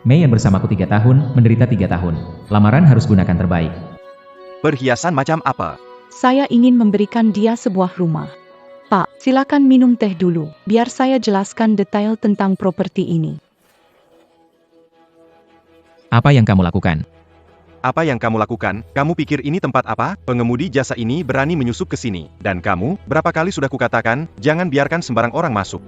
Mei yang bersamaku 3 tahun, menderita 3 tahun. Lamaran harus gunakan terbaik. Perhiasan macam apa? Saya ingin memberikan dia sebuah rumah. Pak, silakan minum teh dulu, biar saya jelaskan detail tentang properti ini. Apa yang kamu lakukan? Apa yang kamu lakukan? Kamu pikir ini tempat apa? Pengemudi jasa ini berani menyusup ke sini. Dan kamu, berapa kali sudah kukatakan, jangan biarkan sembarang orang masuk.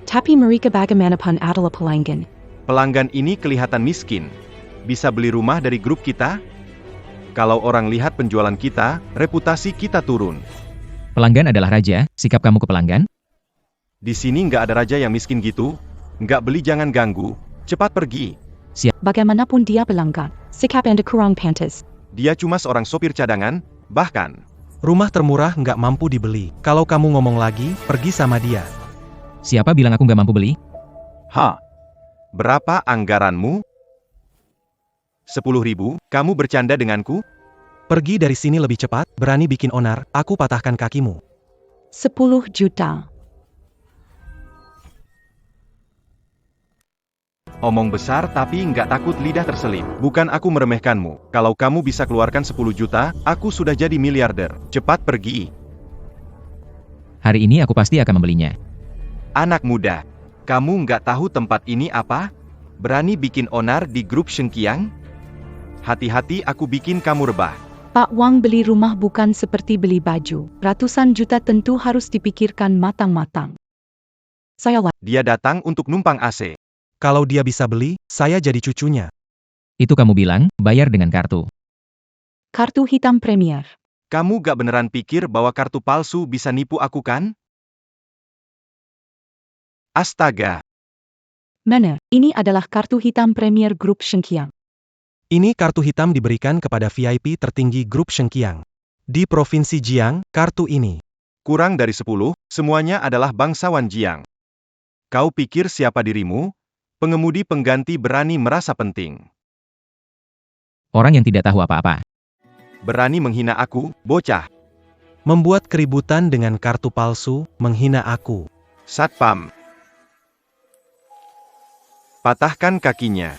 Tapi mereka bagaimanapun adalah pelanggan. Pelanggan ini kelihatan miskin. Bisa beli rumah dari grup kita? Kalau orang lihat penjualan kita, reputasi kita turun. Pelanggan adalah raja, sikap kamu ke pelanggan? Di sini nggak ada raja yang miskin gitu. Nggak beli jangan ganggu. Cepat pergi. Bagaimanapun dia pelanggan, sikap Anda kurang pantas. Dia cuma seorang sopir cadangan, bahkan. Rumah termurah nggak mampu dibeli. Kalau kamu ngomong lagi, pergi sama dia. Siapa bilang aku nggak mampu beli? Berapa anggaranmu? 10.000, kamu bercanda denganku? Pergi dari sini lebih cepat, berani bikin onar, aku patahkan kakimu. 10 juta. Omong besar tapi nggak takut lidah terselip. Bukan aku meremehkanmu. Kalau kamu bisa keluarkan 10 juta, aku sudah jadi miliarder. Cepat pergi. Hari ini aku pasti akan membelinya. Anak muda, kamu nggak tahu tempat ini apa? Berani bikin onar di grup Shengqiang? Hati-hati aku bikin kamu rebah. Pak Wang beli rumah bukan seperti beli baju. Ratusan juta tentu harus dipikirkan matang-matang. Dia datang untuk numpang AC. Kalau dia bisa beli, saya jadi cucunya. Itu kamu bilang, bayar dengan kartu. Kartu hitam Premier. Kamu gak beneran pikir bahwa kartu palsu bisa nipu aku kan? Astaga. Mana, ini adalah kartu hitam Premier Grup Shengqiang. Ini kartu hitam diberikan kepada VIP tertinggi grup Shengqiang. Di Provinsi Jiang, kartu ini. Kurang dari 10, semuanya adalah bangsawan Jiang. Kau pikir siapa dirimu? Pengemudi pengganti berani merasa penting. Orang yang tidak tahu apa-apa. Berani menghina aku, bocah. Membuat keributan dengan kartu palsu, menghina aku. Satpam. Patahkan kakinya.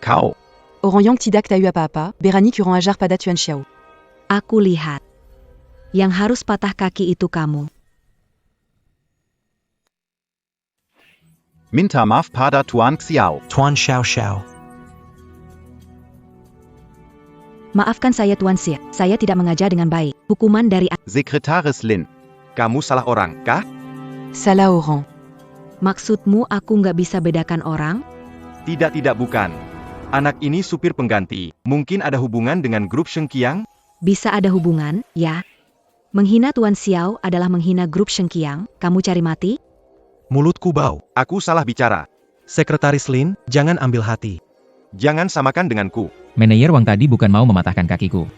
Kau. Orang yang tidak tahu apa-apa, berani kurang ajar pada Tuan Xiao. Aku lihat. Yang harus patah kaki itu kamu. Minta maaf pada Tuan Xiao. Tuan Xiao Xiao. Maafkan saya Tuan Xia, saya tidak mengajar dengan baik. Hukuman dari Sekretaris Lin. Kamu salah orang, kah? Salah orang. Maksudmu aku nggak bisa bedakan orang? Tidak bukan. Anak ini supir pengganti. Mungkin ada hubungan dengan grup Shengqiang? Bisa ada hubungan, ya. Menghina Tuan Xiao adalah menghina grup Shengqiang. Kamu cari mati? Mulutku bau. Aku salah bicara. Sekretaris Lin, jangan ambil hati. Jangan samakan denganku. Manajer Wang tadi bukan mau mematahkan kakiku.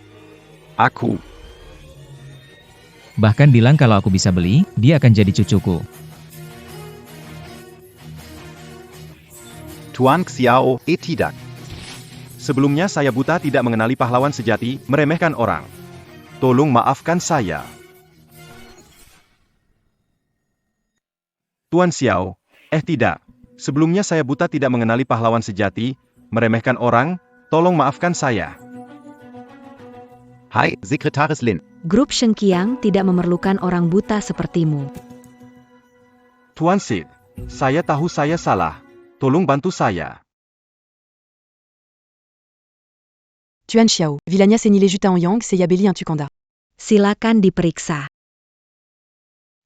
Aku. Bahkan bilang kalau aku bisa beli, dia akan jadi cucuku. Tuan Xiao, tidak. Sebelumnya saya buta tidak mengenali pahlawan sejati, meremehkan orang. Tolong maafkan saya. Tuan Xiao, tidak. Sebelumnya saya buta tidak mengenali pahlawan sejati, meremehkan orang, tolong maafkan saya. Hai, Sekretaris Lin. Grup Shengqiang tidak memerlukan orang buta sepertimu. Tuan Sid, saya tahu saya salah. Tolong bantu saya. Tuan Xiao, Villania Senile Juta en Yang, Seyabeli un Tukanda. Silakan diperiksa.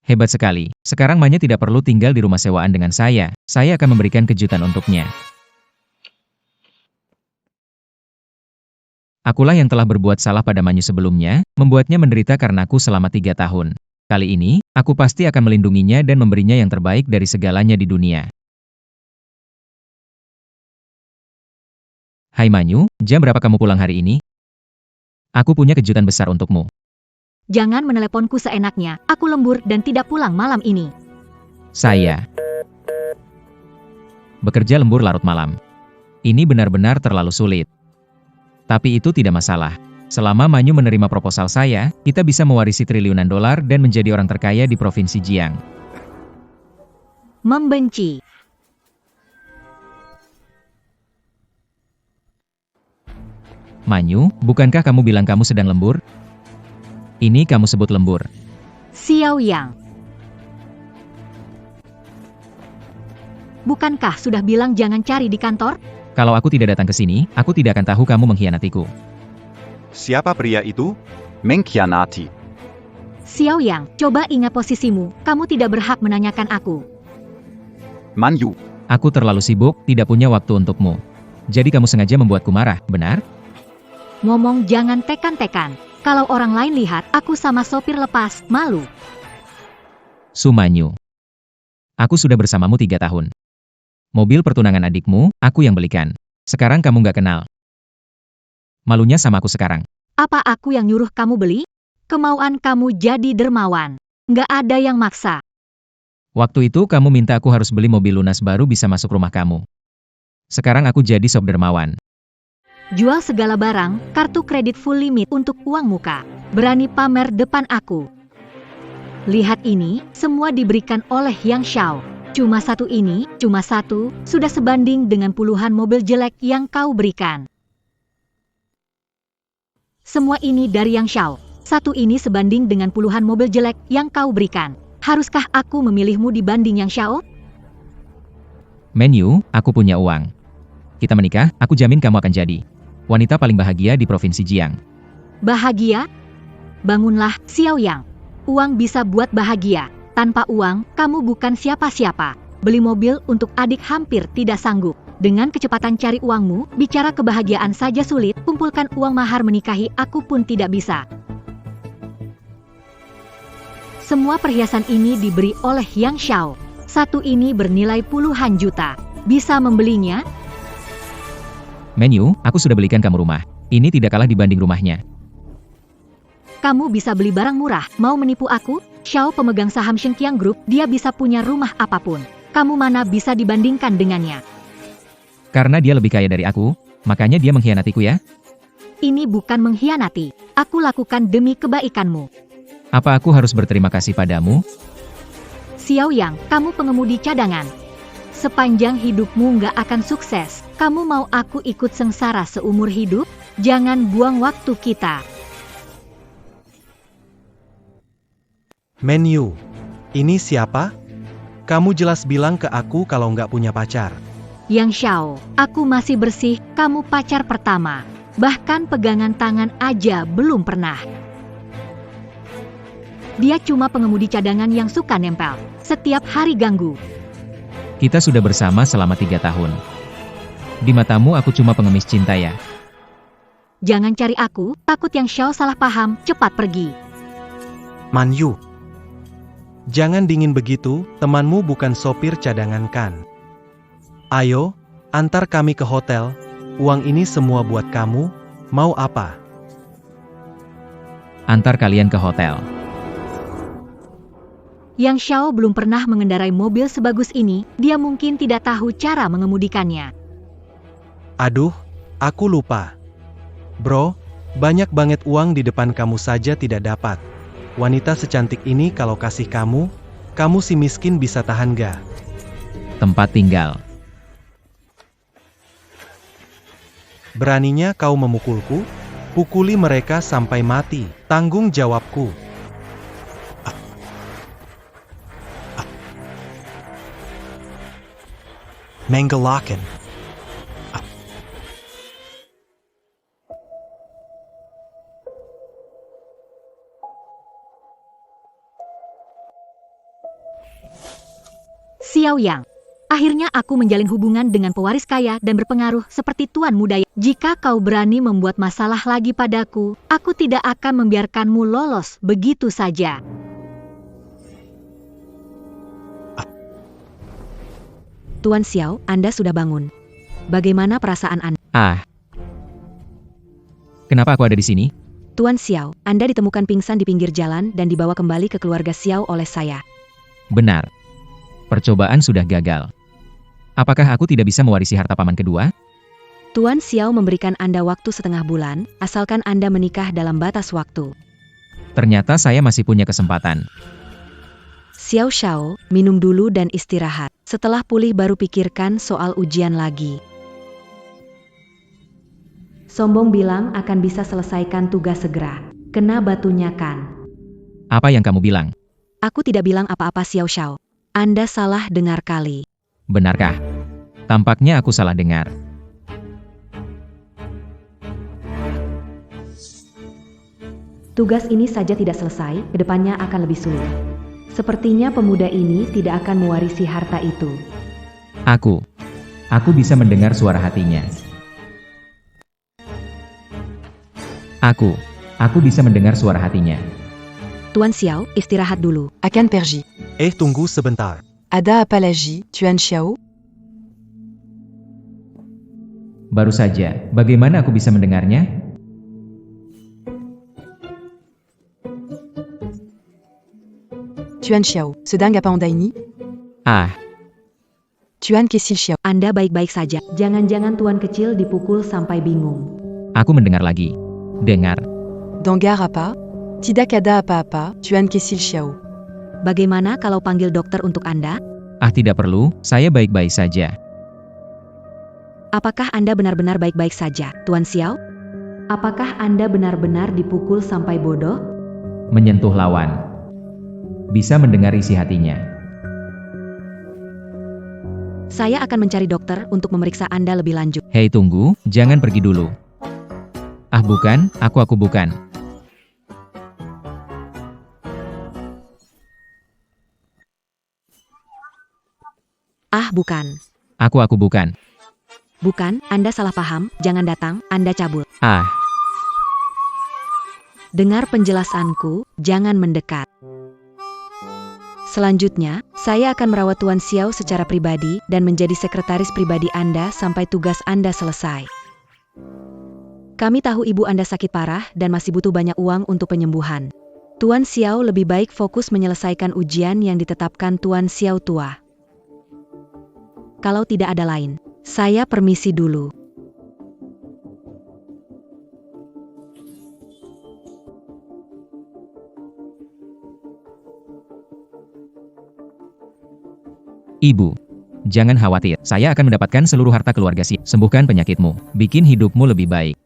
Hebat sekali. Sekarang Manya tidak perlu tinggal di rumah sewaan dengan saya. Saya akan memberikan kejutan untuknya. Akulah yang telah berbuat salah pada Manyu sebelumnya, membuatnya menderita karena aku selama 3 tahun. Kali ini, aku pasti akan melindunginya dan memberinya yang terbaik dari segalanya di dunia. Hai Manyu, jam berapa kamu pulang hari ini? Aku punya kejutan besar untukmu. Jangan meneleponku seenaknya, aku lembur dan tidak pulang malam ini. Saya bekerja lembur larut malam. Ini benar-benar terlalu sulit. Tapi itu tidak masalah. Selama Manyu menerima proposal saya, kita bisa mewarisi triliunan dolar dan menjadi orang terkaya di Provinsi Jiang. Membenci. Manyu, bukankah kamu bilang kamu sedang lembur? Ini kamu sebut lembur. Xiao Yang. Bukankah sudah bilang jangan cari di kantor? Kalau aku tidak datang ke sini, aku tidak akan tahu kamu mengkhianatiku. Siapa pria itu? Mengkhianati. Xiao Yang, coba ingat posisimu, kamu tidak berhak menanyakan aku. Manyu. Aku terlalu sibuk, tidak punya waktu untukmu. Jadi kamu sengaja membuatku marah, benar? Ngomong jangan tekan-tekan. Kalau orang lain lihat, aku sama sopir lepas, malu. Sumanyu. Aku sudah bersamamu 3 tahun. Mobil pertunangan adikmu, aku yang belikan. Sekarang kamu nggak kenal. Malunya sama aku sekarang. Apa aku yang nyuruh kamu beli? Kemauan kamu jadi dermawan. Nggak ada yang maksa. Waktu itu kamu minta aku harus beli mobil lunas baru bisa masuk rumah kamu. Sekarang aku jadi sob dermawan. Jual segala barang, kartu kredit full limit untuk uang muka. Berani pamer depan aku. Lihat ini, semua diberikan oleh Yang Xiao. Cuma satu ini, cuma satu, sudah sebanding dengan puluhan mobil jelek yang kau berikan. Semua ini dari Yang Xiao. Satu ini sebanding dengan puluhan mobil jelek yang kau berikan. Haruskah aku memilihmu dibanding Yang Xiao? Manyu, aku punya uang. Kita menikah, aku jamin kamu akan jadi wanita paling bahagia di Provinsi Jiang. Bahagia? Bangunlah, Xiao Yang. Uang bisa buat bahagia. Tanpa uang, kamu bukan siapa-siapa. Beli mobil untuk adik hampir tidak sanggup. Dengan kecepatan cari uangmu, bicara kebahagiaan saja sulit, kumpulkan uang mahar menikahi aku pun tidak bisa. Semua perhiasan ini diberi oleh Yang Xiao. Satu ini bernilai puluhan juta. Bisa membelinya? Manyu, aku sudah belikan kamu rumah. Ini tidak kalah dibanding rumahnya. Kamu bisa beli barang murah, mau menipu aku? Xiao pemegang saham Shengqiang Group, dia bisa punya rumah apapun. Kamu mana bisa dibandingkan dengannya? Karena dia lebih kaya dari aku, makanya dia mengkhianatiku ya? Ini bukan mengkhianati. Aku lakukan demi kebaikanmu. Apa aku harus berterima kasih padamu? Xiao Yang, kamu pengemudi cadangan. Sepanjang hidupmu nggak akan sukses. Kamu mau aku ikut sengsara seumur hidup? Jangan buang waktu kita. Manyu. Ini siapa? Kamu jelas bilang ke aku kalau nggak punya pacar. Yang Xiao, aku masih bersih, kamu pacar pertama. Bahkan pegangan tangan aja belum pernah. Dia cuma pengemudi cadangan yang suka nempel. Setiap hari ganggu. Kita sudah bersama selama 3 tahun. Di matamu aku cuma pengemis cinta ya? Jangan cari aku, takut Yang Xiao salah paham, cepat pergi. Manyu. Jangan dingin begitu, temanmu bukan sopir cadangan kan? Ayo, antar kami ke hotel. Uang ini semua buat kamu, mau apa? Antar kalian ke hotel. Yang Xiao belum pernah mengendarai mobil sebagus ini, dia mungkin tidak tahu cara mengemudikannya. Aduh, aku lupa. Bro, banyak banget uang di depan kamu saja tidak dapat. Wanita secantik ini kalau kasih kamu si miskin bisa tahan gak? Tempat tinggal. Beraninya kau memukulku? Pukuli mereka sampai mati, tanggung jawabku. Menggelakan. Xiao Yang. Akhirnya aku menjalin hubungan dengan pewaris kaya dan berpengaruh seperti Tuan Muda. Jika kau berani membuat masalah lagi padaku, aku tidak akan membiarkanmu lolos begitu saja. Tuan Xiao, Anda sudah bangun. Bagaimana perasaan Anda? Kenapa aku ada di sini? Tuan Xiao, Anda ditemukan pingsan di pinggir jalan dan dibawa kembali ke keluarga Xiao oleh saya. Benar. Percobaan sudah gagal. Apakah aku tidak bisa mewarisi harta paman kedua? Tuan Xiao memberikan Anda waktu setengah bulan, asalkan Anda menikah dalam batas waktu. Ternyata saya masih punya kesempatan. Xiao Xiao, minum dulu dan istirahat. Setelah pulih baru pikirkan soal ujian lagi. Sombong bilang akan bisa selesaikan tugas segera. Kena batunya kan? Apa yang kamu bilang? Aku tidak bilang apa-apa Xiao Xiao. Anda salah dengar kali. Benarkah? Tampaknya aku salah dengar. Tugas ini saja tidak selesai, kedepannya akan lebih sulit. Sepertinya pemuda ini tidak akan mewarisi harta itu. Aku bisa mendengar suara hatinya. Aku bisa mendengar suara hatinya. Tuan Xiao, istirahat dulu. Akan Perji. Tunggu sebentar. Ada Apalagi, Tuan Xiao. Baru saja, bagaimana aku bisa mendengarnya? Tuan Xiao, sedang apa Anda ini? Ah, Tuan Kecil Xiao. Anda baik-baik saja. Jangan-jangan tuan kecil dipukul sampai bingung. aku mendengar lagi. Dengar. Dengar apa? Tidak ada apa-apa, Tuan Kecil Xiao. Bagaimana kalau panggil dokter untuk Anda? Ah, tidak perlu, saya baik-baik saja. Apakah Anda benar-benar baik-baik saja, Tuan Xiao? Apakah Anda benar-benar dipukul sampai bodoh? Menyentuh lawan. Bisa mendengar isi hatinya. Saya akan mencari dokter untuk memeriksa Anda lebih lanjut. Hei, tunggu, jangan pergi dulu. Ah, bukan, aku bukan. Ah, bukan. Aku bukan. Bukan, Anda salah paham, jangan datang, Anda cabul. Ah, Dengar penjelasanku, jangan mendekat. Selanjutnya, saya akan merawat Tuan Xiao secara pribadi dan menjadi sekretaris pribadi Anda sampai tugas Anda selesai. Kami tahu ibu Anda sakit parah dan masih butuh banyak uang untuk penyembuhan. Tuan Xiao lebih baik fokus menyelesaikan ujian yang ditetapkan Tuan Xiao tua. Kalau tidak ada lain, saya permisi dulu. Ibu, jangan khawatir. Saya akan mendapatkan seluruh harta keluarga Si. Sembuhkan penyakitmu, bikin hidupmu lebih baik.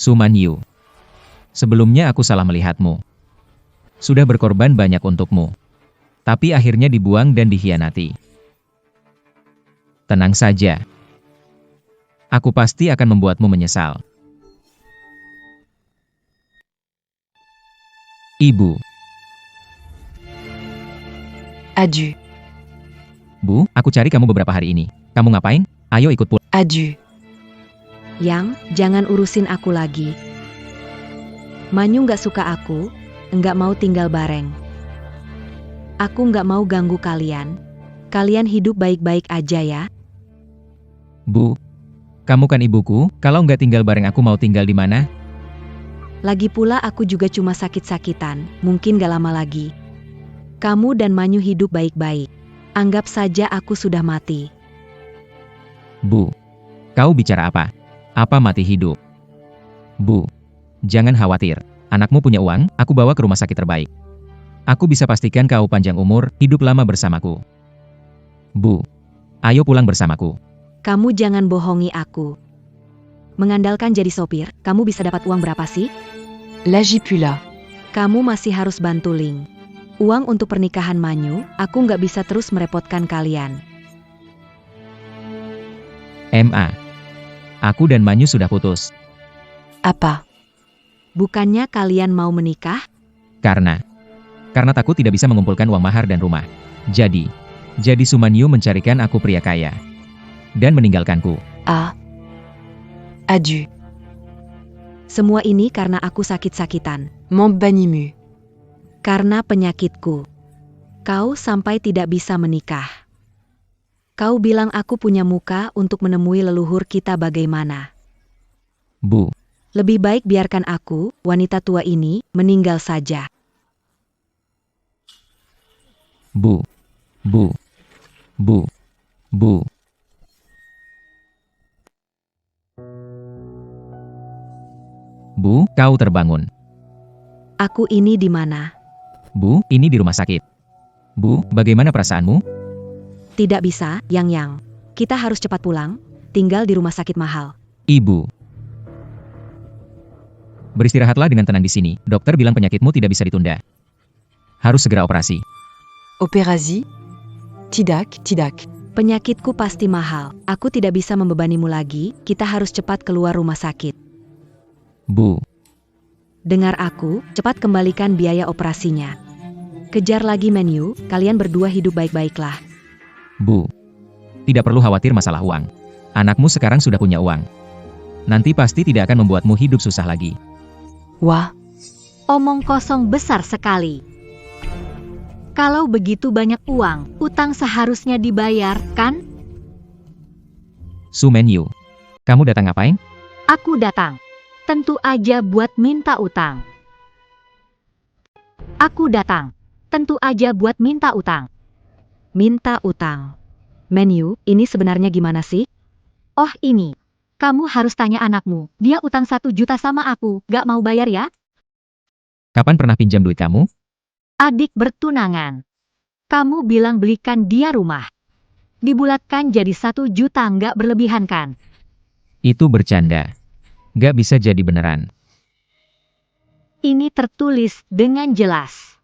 Su Manyu. Sebelumnya aku salah melihatmu. Sudah berkorban banyak untukmu. Tapi akhirnya dibuang dan dikhianati. Tenang saja. Aku pasti akan membuatmu menyesal. Ibu. Adieu. Bu, aku cari kamu beberapa hari ini. Kamu ngapain? Ayo ikut pulang. Adieu. Yang, jangan urusin aku lagi. Manyu nggak suka aku, nggak mau tinggal bareng. Aku nggak mau ganggu kalian. Kalian hidup baik-baik aja ya. Bu, kamu kan ibuku, kalau nggak tinggal bareng aku mau tinggal di mana? Lagi pula aku juga cuma sakit-sakitan, mungkin gak lama lagi. Kamu dan Manyu hidup baik-baik. Anggap saja aku sudah mati. Bu, kau bicara apa? Apa mati hidup? Bu, jangan khawatir. Anakmu punya uang, aku bawa ke rumah sakit terbaik. Aku bisa pastikan kau panjang umur, hidup lama bersamaku. Bu, ayo pulang bersamaku. Kamu jangan bohongi aku. Mengandalkan jadi sopir, kamu bisa dapat uang berapa sih? Lagipula. Kamu masih harus bantu Ling. Uang untuk pernikahan Manyu, aku nggak bisa terus merepotkan kalian. Aku dan Manyu sudah putus. Apa? Bukannya kalian mau menikah? Karena takut tidak bisa mengumpulkan uang mahar dan rumah. Jadi Su Manyu mencarikan aku pria kaya. Dan meninggalkanku. Adieu. Semua ini karena aku sakit-sakitan. Mon banimu. Karena penyakitku. Kau sampai tidak bisa menikah. Kau bilang aku punya muka untuk menemui leluhur kita bagaimana? Bu, lebih baik biarkan aku, wanita tua ini, meninggal saja. Bu. Bu, kau terbangun. Aku ini di mana? Bu, ini di rumah sakit. Bu, bagaimana perasaanmu? Tidak bisa, Yang. Kita harus cepat pulang, tinggal di rumah sakit mahal. Ibu. Beristirahatlah dengan tenang di sini. Dokter bilang penyakitmu tidak bisa ditunda. Harus segera operasi. Opérasie? Tidak. Penyakitku pasti mahal. Aku tidak bisa membebanimu lagi, kita harus cepat keluar rumah sakit. Bu. Dengar aku, cepat kembalikan biaya operasinya. Kejar lagi menu, kalian berdua hidup baik-baiklah. Bu. Tidak perlu khawatir masalah uang. Anakmu sekarang sudah punya uang. Nanti pasti tidak akan membuatmu hidup susah lagi. Wah, Omong kosong besar sekali. Kalau begitu banyak uang, utang seharusnya dibayar, kan? Su Menu. Kamu datang ngapain? Aku datang. Tentu aja buat minta utang. Aku datang. Tentu aja buat minta utang. Minta utang. Menu, ini sebenarnya gimana sih? Oh ini. Kamu harus tanya anakmu. Dia utang 1 juta sama aku. Gak mau bayar ya? Kapan pernah pinjam duit kamu? Adik bertunangan. Kamu bilang belikan dia rumah. Dibulatkan jadi 1 juta, nggak berlebihan kan? Itu bercanda. Gak bisa jadi beneran. Ini tertulis dengan jelas.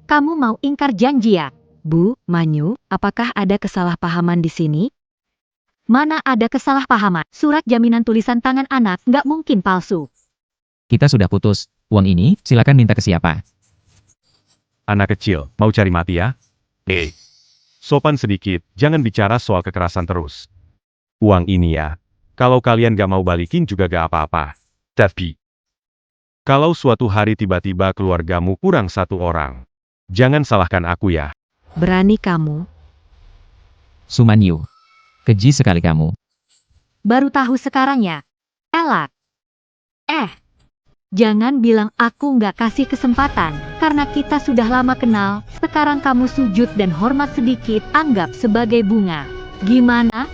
Kamu mau ingkar janji ya? Bu, Manyu, apakah ada kesalahpahaman di sini? Mana ada kesalahpahaman? Surat jaminan tulisan tangan anak nggak mungkin palsu. Kita sudah putus. Uang ini, silakan minta ke siapa? Anak kecil, mau cari mati ya? Sopan sedikit, jangan bicara soal kekerasan terus. Uang ini ya, kalau kalian gak mau balikin juga gak apa-apa. Tapi, kalau suatu hari tiba-tiba keluargamu kurang 1 orang, jangan salahkan aku ya. Berani kamu? Sumanyu. Keji sekali kamu. Baru tahu sekarang ya? Elak. Jangan bilang aku nggak kasih kesempatan, karena kita sudah lama kenal, sekarang kamu sujud dan hormat sedikit, anggap sebagai bunga. Gimana?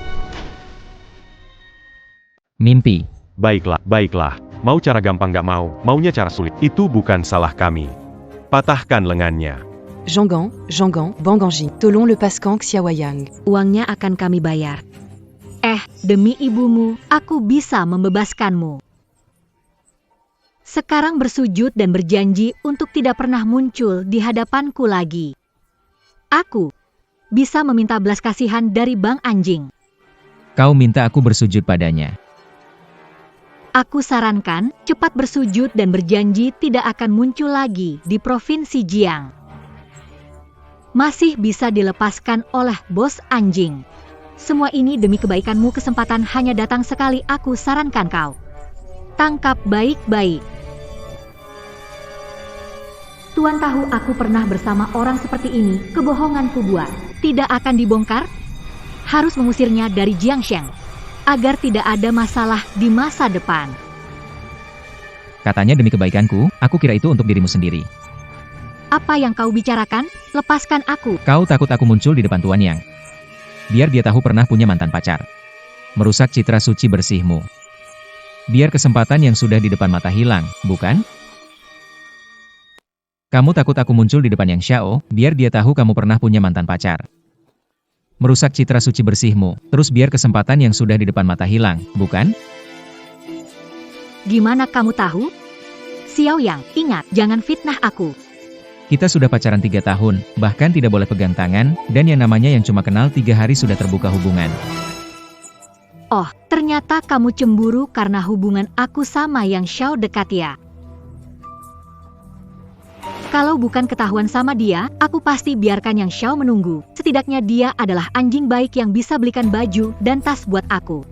Mimpi. Baiklah. Mau cara gampang gak mau, maunya cara sulit. Itu bukan salah kami. Patahkan lengannya. Jeonggan, Banganji, Tolong lepaskan Xiaoyang. Uangnya akan kami bayar. Demi ibumu, aku bisa membebaskanmu. Sekarang bersujud dan berjanji untuk tidak pernah muncul di hadapanku lagi. Aku bisa meminta belas kasihan dari Bang Anjing. Kau minta aku bersujud padanya. Aku sarankan cepat bersujud dan berjanji tidak akan muncul lagi di Provinsi Jiang. Masih bisa dilepaskan oleh bos anjing. Semua ini demi kebaikanmu, kesempatan hanya datang sekali, aku sarankan kau. Tangkap baik-baik. Tuan tahu aku pernah bersama orang seperti ini, kebohonganku buat. Tidak akan dibongkar? Harus mengusirnya dari Jiangsheng, agar tidak ada masalah di masa depan. Katanya demi kebaikanku, aku kira itu untuk dirimu sendiri. Apa yang kau bicarakan? Lepaskan aku. Kau takut aku muncul di depan Tuan Yang. Biar dia tahu pernah punya mantan pacar. Merusak citra suci bersihmu. Biar kesempatan yang sudah di depan mata hilang, bukan? Kamu takut aku muncul di depan Yang Xiao, biar dia tahu kamu pernah punya mantan pacar. Merusak citra suci bersihmu, terus biar kesempatan yang sudah di depan mata hilang, bukan? Gimana kamu tahu? Xiao Yang, ingat, jangan fitnah aku. Kita sudah pacaran 3 tahun, bahkan tidak boleh pegang tangan, dan yang namanya yang cuma kenal 3 hari sudah terbuka hubungan. Oh, ternyata kamu cemburu karena hubungan aku sama Yang Xiao dekat ya. Kalau bukan ketahuan sama dia, aku pasti biarkan Yang Xiao menunggu. Setidaknya dia adalah anjing baik yang bisa belikan baju dan tas buat aku.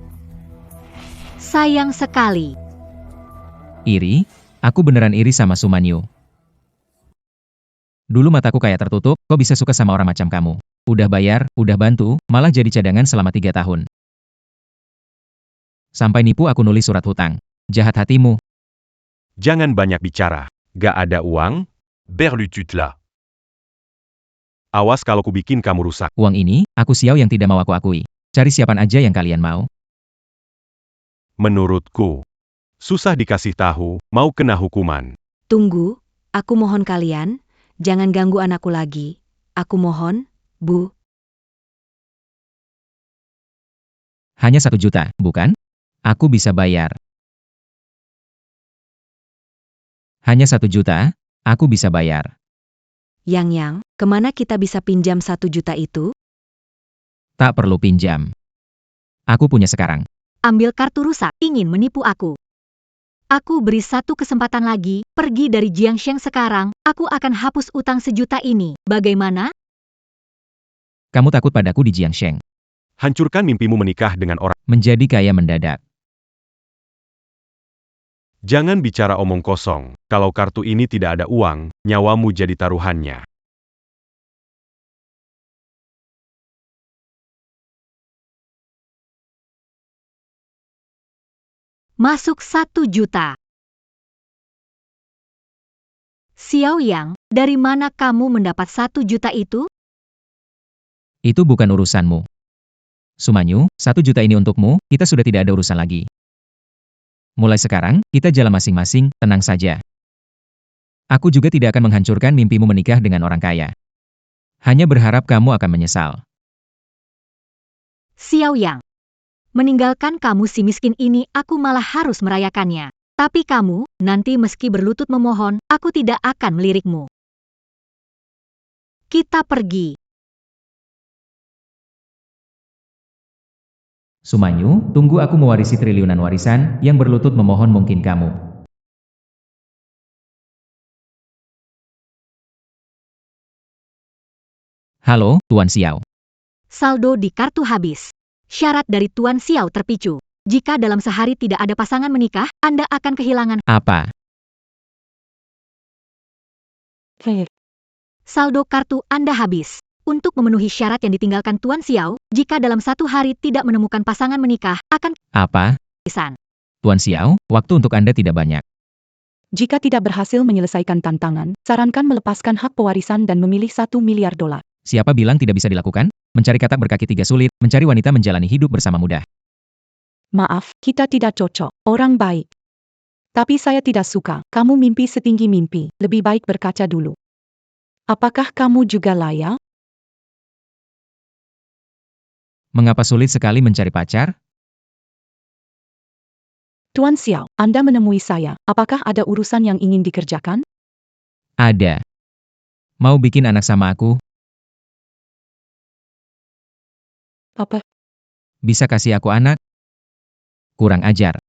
Sayang sekali. Iri? Aku beneran iri sama Sumanyu. Dulu mataku kayak tertutup, kok bisa suka sama orang macam kamu? Udah bayar, udah bantu, malah jadi cadangan selama 3 tahun. Sampai nipu aku nulis surat hutang. Jahat hatimu. Jangan banyak bicara. Gak ada uang? Berlutut lah. Awas kalau ku bikin kamu rusak. Uang ini, aku Xiao yang tidak mau aku akui. Cari siapaan aja yang kalian mau. Menurutku, susah dikasih tahu, mau kena hukuman. Tunggu, aku mohon kalian, jangan ganggu anakku lagi. Aku mohon, Bu. Hanya 1 juta, bukan? Aku bisa bayar. Hanya 1 juta, aku bisa bayar. Yang, kemana kita bisa pinjam 1 juta itu? Tak perlu pinjam. Aku punya sekarang. Ambil kartu rusak, ingin menipu aku. Aku beri 1 kesempatan lagi, pergi dari Jiangsheng sekarang, aku akan hapus utang 1 juta ini. Bagaimana? Kamu takut padaku di Jiangsheng. Hancurkan mimpimu menikah dengan orang. Menjadi kaya mendadak. Jangan bicara omong kosong. Kalau kartu ini tidak ada uang, nyawamu jadi taruhannya. Masuk 1 juta. Xiao Yang, dari mana kamu mendapat 1 juta itu? Itu bukan urusanmu. Sumanyu, 1 juta ini untukmu, kita sudah tidak ada urusan lagi. Mulai sekarang, kita jalan masing-masing, tenang saja. Aku juga tidak akan menghancurkan mimpimu menikah dengan orang kaya. Hanya berharap kamu akan menyesal. Xiao Yang, meninggalkan kamu si miskin ini, aku malah harus merayakannya. Tapi kamu, nanti meski berlutut memohon, aku tidak akan melirikmu. Kita pergi. Sumanyu, tunggu aku mewarisi triliunan warisan, yang berlutut memohon mungkin kamu. Halo, Tuan Xiao. Saldo di kartu habis. Syarat dari Tuan Xiao terpicu. Jika dalam sehari tidak ada pasangan menikah, Anda akan kehilangan Apa? saldo kartu Anda habis. Untuk memenuhi syarat yang ditinggalkan Tuan Xiao, jika dalam 1 hari tidak menemukan pasangan menikah, akan Apa? kehabisan. Tuan Xiao, waktu untuk Anda tidak banyak. Jika tidak berhasil menyelesaikan tantangan, sarankan melepaskan hak pewarisan dan memilih $1 miliar. Siapa bilang tidak bisa dilakukan? Mencari katak berkaki 3 sulit, mencari wanita menjalani hidup bersama mudah. Maaf, kita tidak cocok. Orang baik. Tapi saya tidak suka. Kamu mimpi setinggi mimpi. Lebih baik berkaca dulu. Apakah kamu juga layak? Mengapa sulit sekali mencari pacar? Tuan Xiao, Anda menemui saya. Apakah ada urusan yang ingin dikerjakan? Ada. Mau bikin anak sama aku? Apa? Bisa kasih aku anak? Kurang ajar.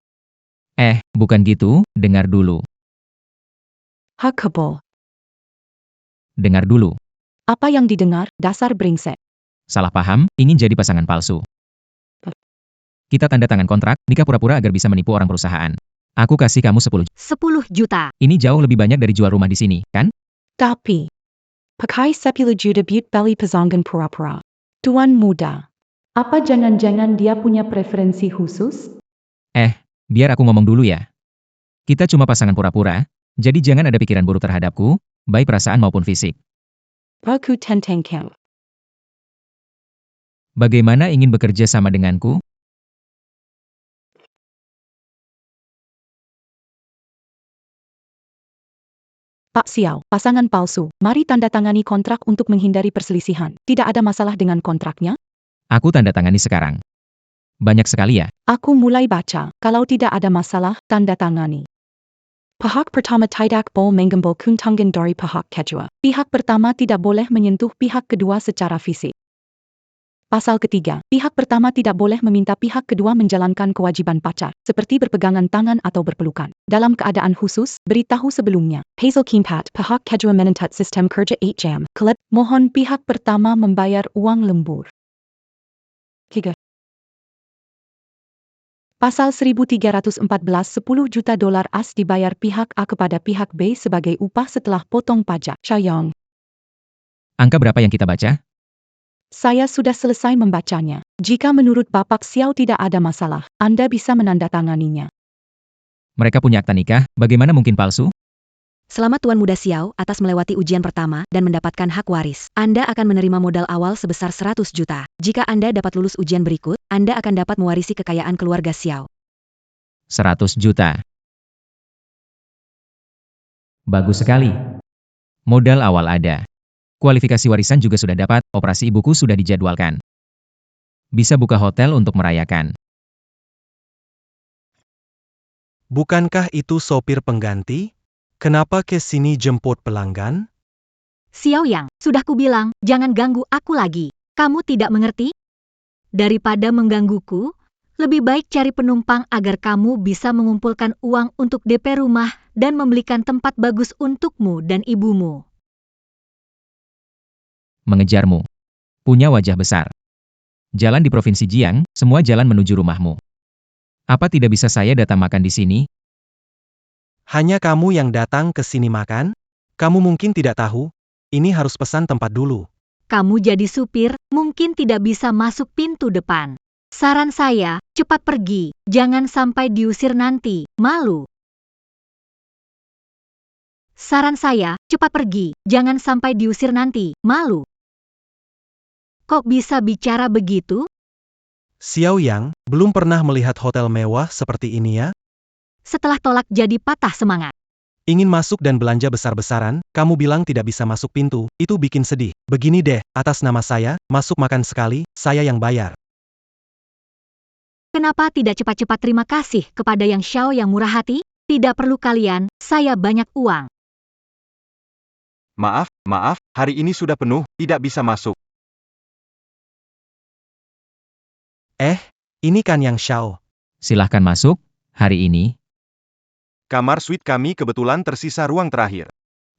Bukan gitu, dengar dulu. Hak kebol. Dengar dulu. Apa yang didengar, dasar brengsek. Salah paham, ingin jadi pasangan palsu. Kita tanda tangan kontrak, nikah pura-pura agar bisa menipu orang perusahaan. Aku kasih kamu 10 10 juta. Ini jauh lebih banyak dari jual rumah di sini, kan? Tapi, pakai 10 juta but beli pasangan pura-pura. Tuan muda, apa jangan-jangan dia punya preferensi khusus? Biar aku ngomong dulu ya. Kita cuma pasangan pura-pura, jadi jangan ada pikiran buruk terhadapku, baik perasaan maupun fisik. Aku tentang kamu. Bagaimana ingin bekerja sama denganku? Pak Xiao, pasangan palsu, mari tanda tangani kontrak untuk menghindari perselisihan. Tidak ada masalah dengan kontraknya? Aku tanda tangani sekarang. Banyak sekali ya. Aku mulai baca. Kalau tidak ada masalah, tanda tangani. Pihak pertama tidak boleh mengambil keuntungan dari pihak kedua. Pihak pertama tidak boleh menyentuh pihak kedua secara fisik. Pasal ketiga, pihak pertama tidak boleh meminta pihak kedua menjalankan kewajiban pacar, seperti berpegangan tangan atau berpelukan. Dalam keadaan khusus, beritahu sebelumnya. Hazel Kimpat, pihak kedua menentukan sistem kerja 8 jam. Kelab, mohon pihak pertama membayar uang lembur. 3. Pasal 1314 $10 juta AS dibayar pihak A kepada pihak B sebagai upah setelah potong pajak. Shayong. Angka berapa yang kita baca? Saya sudah selesai membacanya. Jika menurut Bapak Xiao tidak ada masalah, Anda bisa menandatanganinya. Mereka punya akta nikah, bagaimana mungkin palsu? Selamat Tuan Muda Xiao atas melewati ujian pertama dan mendapatkan hak waris. Anda akan menerima modal awal sebesar 100 juta. Jika Anda dapat lulus ujian berikut, Anda akan dapat mewarisi kekayaan keluarga Xiao. 100 juta. Bagus sekali. Modal awal ada. Kualifikasi warisan juga sudah dapat, operasi ibuku sudah dijadwalkan. Bisa buka hotel untuk merayakan. Bukankah itu sopir pengganti? Kenapa ke sini jemput pelanggan? Xiao Yang, sudah kubilang, jangan ganggu aku lagi. Kamu tidak mengerti? Daripada menggangguku, lebih baik cari penumpang agar kamu bisa mengumpulkan uang untuk DP rumah dan membelikan tempat bagus untukmu dan ibumu. Mengejarmu. Punya wajah besar. Jalan di Provinsi Jiang, semua jalan menuju rumahmu. Apa tidak bisa saya datang makan di sini? Hanya kamu yang datang ke sini makan? Kamu mungkin tidak tahu, ini harus pesan tempat dulu. Kamu jadi supir, mungkin tidak bisa masuk pintu depan. Saran saya, cepat pergi, jangan sampai diusir nanti, malu. Saran saya, cepat pergi, jangan sampai diusir nanti, malu. Kok bisa bicara begitu? Xiao Yang, belum pernah melihat hotel mewah seperti ini ya? Setelah tolak jadi patah semangat. Ingin masuk dan belanja besar-besaran, kamu bilang tidak bisa masuk pintu, itu bikin sedih. Begini deh, atas nama saya, masuk makan sekali, saya yang bayar. Kenapa tidak cepat-cepat terima kasih kepada Yang Xiao yang murah hati? Tidak perlu kalian, saya banyak uang. Maaf, hari ini sudah penuh, tidak bisa masuk. Ini kan Yang Xiao. Silahkan masuk, hari ini. Kamar suite kami kebetulan tersisa ruang terakhir.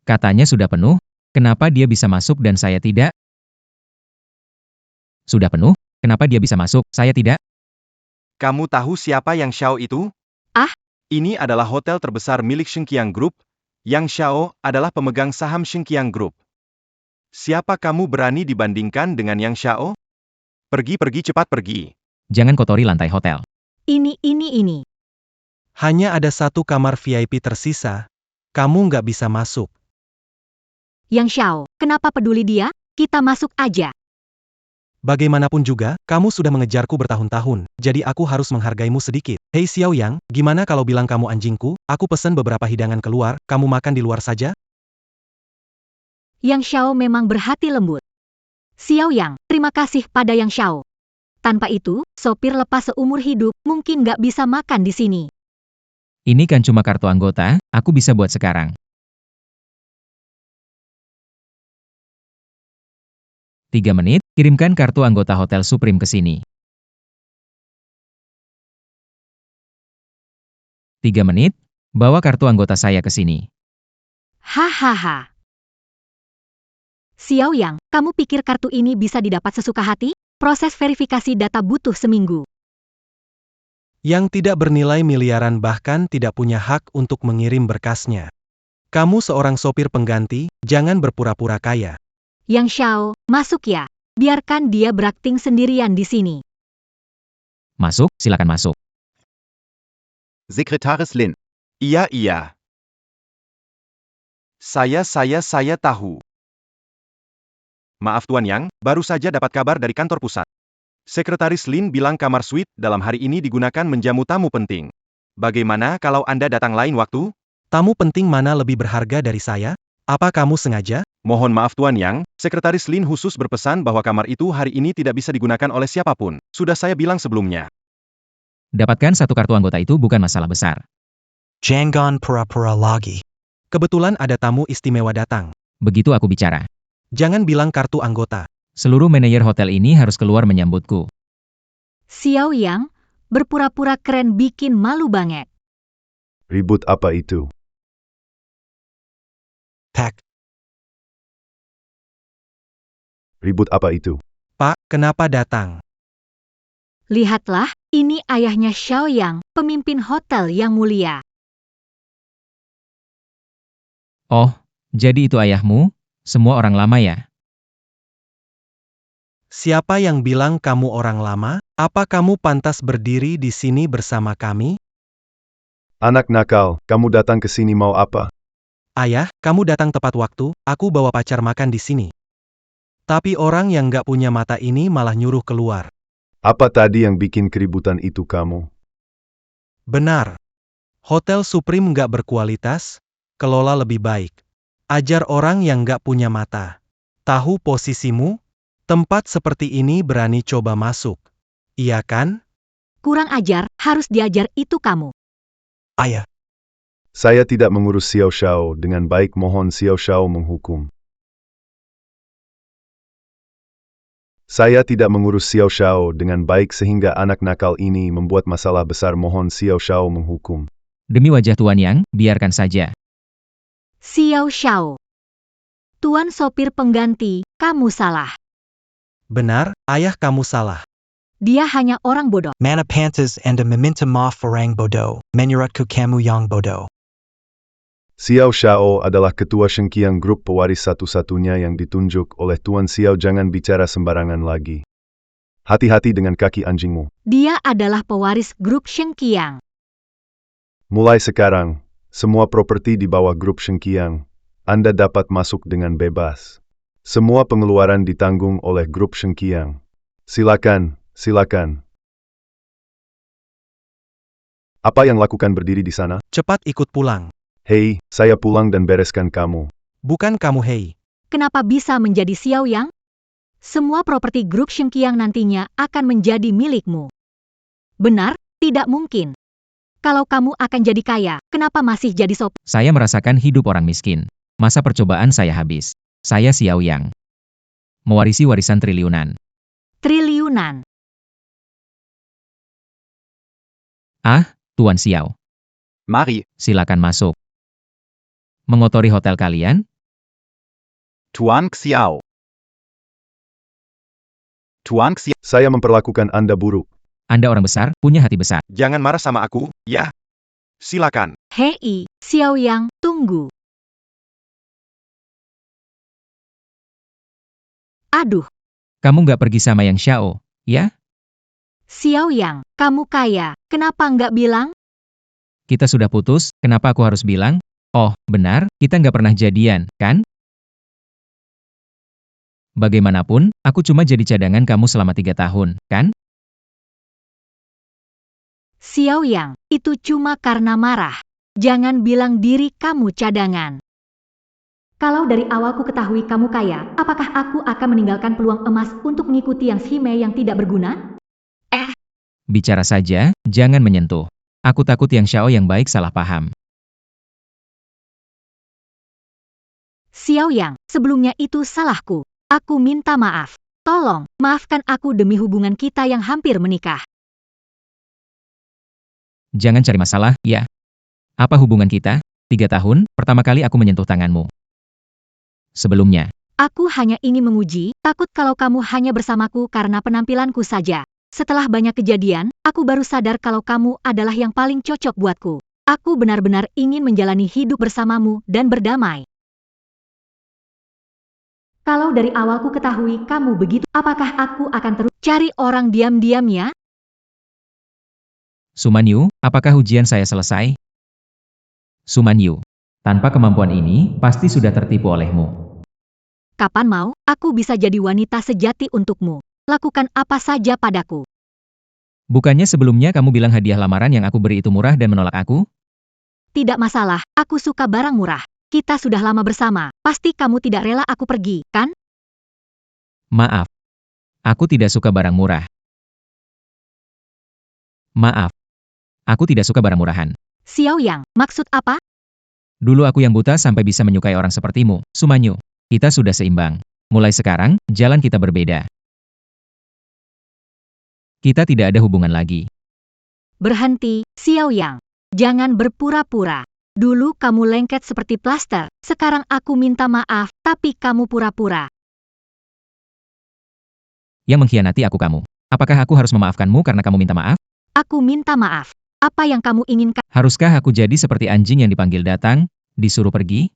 Katanya sudah penuh, kenapa dia bisa masuk dan saya tidak? Sudah penuh, kenapa dia bisa masuk, saya tidak? Kamu tahu siapa Yang Xiao itu? Ah? Ini adalah hotel terbesar milik Shengqiang Group. Yang Xiao adalah pemegang saham Shengqiang Group. Siapa kamu berani dibandingkan dengan Yang Xiao? Pergi, cepat pergi. Jangan kotori lantai hotel. Ini. Hanya ada satu kamar VIP tersisa. Kamu nggak bisa masuk. Yang Xiao, kenapa peduli dia? Kita masuk aja. Bagaimanapun juga, kamu sudah mengejarku bertahun-tahun, jadi aku harus menghargaimu sedikit. Hei Xiao Yang, gimana kalau bilang kamu anjingku? Aku pesen beberapa hidangan keluar, kamu makan di luar saja? Yang Xiao memang berhati lembut. Xiao Yang, terima kasih pada Yang Xiao. Tanpa itu, sopir lepas seumur hidup mungkin nggak bisa makan di sini. Ini kan cuma kartu anggota, aku bisa buat sekarang. 3 menit, kirimkan kartu anggota Hotel Supreme ke sini. 3 menit, bawa kartu anggota saya ke sini. Hahaha. Xiao Yang, kamu pikir kartu ini bisa didapat sesuka hati? Proses verifikasi data butuh seminggu. Yang tidak bernilai miliaran bahkan tidak punya hak untuk mengirim berkasnya. Kamu seorang sopir pengganti, jangan berpura-pura kaya. Yang Xiao, masuk ya. Biarkan dia berakting sendirian di sini. Masuk, silakan masuk. Sekretaris Lin. Iya. Saya tahu. Maaf Tuan Yang, baru saja dapat kabar dari kantor pusat. Sekretaris Lin bilang kamar suite dalam hari ini digunakan menjamu tamu penting. Bagaimana kalau Anda datang lain waktu? Tamu penting mana lebih berharga dari saya? Apa kamu sengaja? Mohon maaf Tuan Yang, Sekretaris Lin khusus berpesan bahwa kamar itu hari ini tidak bisa digunakan oleh siapapun. Sudah saya bilang sebelumnya. Dapatkan satu kartu anggota itu bukan masalah besar. Jangan pura-pura lagi. Kebetulan ada tamu istimewa datang. Begitu aku bicara. Jangan bilang kartu anggota. Seluruh manajer hotel ini harus keluar menyambutku. Xiao Yang, berpura-pura keren bikin malu banget. Ribut apa itu? Tak. Ribut apa itu? Pak, kenapa datang? Lihatlah, ini ayahnya Xiao Yang, pemimpin hotel yang mulia. Oh, jadi itu ayahmu? Semua orang lama ya? Siapa yang bilang kamu orang lama? Apa kamu pantas berdiri di sini bersama kami? Anak nakal, kamu datang ke sini mau apa? Ayah, kamu datang tepat waktu, aku bawa pacar makan di sini. Tapi orang yang gak punya mata ini malah nyuruh keluar. Apa tadi yang bikin keributan itu kamu? Benar. Hotel Supreme gak berkualitas, kelola lebih baik. Ajar orang yang gak punya mata. Tahu posisimu? Tempat seperti ini berani coba masuk. Iya kan? Kurang ajar, harus diajar itu kamu. Ayah. Saya tidak mengurus Xiao Shao dengan baik, mohon Xiao Shao menghukum. Saya tidak mengurus Xiao Shao dengan baik sehingga anak nakal ini membuat masalah besar, mohon Xiao Shao menghukum. Demi wajah Tuan Yang, biarkan saja. Xiao Shao. Tuan sopir pengganti, kamu salah. Benar, ayah kamu salah. Dia hanya orang bodoh. Mana pantas anda meminta maaf orang bodoh, menurutku kamu yang bodoh. Xiao Shao adalah ketua Shengqiang grup pewaris satu-satunya yang ditunjuk oleh Tuan Xiao. Jangan bicara sembarangan lagi. Hati-hati dengan kaki anjingmu. Dia adalah pewaris grup Shengqiang. Mulai sekarang, semua properti di bawah grup Shengqiang, Anda dapat masuk dengan bebas. Semua pengeluaran ditanggung oleh grup Shengqiang. Silakan, silakan. Apa yang lakukan berdiri di sana? Cepat ikut pulang. Hei, saya pulang dan bereskan kamu. Bukan kamu, hei. Kenapa bisa menjadi Xiao Yang? Semua properti grup Shengqiang nantinya akan menjadi milikmu. Benar, tidak mungkin. Kalau kamu akan jadi kaya, kenapa masih jadi sopir? Saya merasakan hidup orang miskin. Masa percobaan saya habis. Saya Xiao Yang. Mewarisi warisan triliunan. Triliunan. Ah, Tuan Xiao. Mari, Silakan masuk. Mengotori hotel kalian? Tuan Xiao. Tuan Xiao. Saya memperlakukan Anda buruk. Anda orang besar, punya hati besar. Jangan marah sama aku, ya. Silakan. Hei, Xiao Yang, tunggu. Aduh, Kamu nggak pergi sama Yang Xiao, ya? Xiao Yang, kamu kaya, kenapa nggak bilang? Kita sudah putus, kenapa aku harus bilang? Oh, benar, kita nggak pernah jadian, kan? Bagaimanapun, aku cuma jadi cadangan kamu selama 3 tahun, kan? Xiao Yang, itu cuma karena marah. Jangan bilang diri kamu cadangan. Kalau dari awal ku ketahui kamu kaya, apakah aku akan meninggalkan peluang emas untuk mengikuti yang Shime yang tidak berguna? Bicara saja, jangan menyentuh. Aku takut Yang Xiao yang baik salah paham. Xiao Yang, sebelumnya itu salahku. Aku minta maaf. Tolong, maafkan aku demi hubungan kita yang hampir menikah. Jangan cari masalah, ya. Apa hubungan kita? 3 tahun, pertama kali aku menyentuh tanganmu. Sebelumnya, Aku hanya ingin menguji, takut kalau kamu hanya bersamaku karena penampilanku saja. Setelah banyak kejadian, aku baru sadar kalau kamu adalah yang paling cocok buatku. Aku benar-benar ingin menjalani hidup bersamamu dan berdamai. Kalau dari awal ku ketahui kamu begitu, apakah aku akan terus cari orang diam-diam ya? Sumanyu, apakah ujian saya selesai? Sumanyu, tanpa kemampuan ini, pasti sudah tertipu olehmu. Kapan mau, aku bisa jadi wanita sejati untukmu. Lakukan apa saja padaku. Bukannya sebelumnya kamu bilang hadiah lamaran yang aku beri itu murah dan menolak aku? Tidak masalah, aku suka barang murah. Kita sudah lama bersama, pasti kamu tidak rela aku pergi, kan? Maaf. Aku tidak suka barang murah. Maaf. Aku tidak suka barang murahan. Xiao Yang, maksud apa? Dulu aku yang buta sampai bisa menyukai orang sepertimu, Sumanyu. Kita sudah seimbang. Mulai sekarang, jalan kita berbeda. Kita tidak ada hubungan lagi. Berhenti, Xiao Yang. Jangan berpura-pura. Dulu kamu lengket seperti plaster, sekarang aku minta maaf, tapi kamu pura-pura. Yang mengkhianati aku kamu. Apakah aku harus memaafkanmu karena kamu minta maaf? Aku minta maaf. Apa yang kamu inginkan? Haruskah aku jadi seperti anjing yang dipanggil datang, disuruh pergi?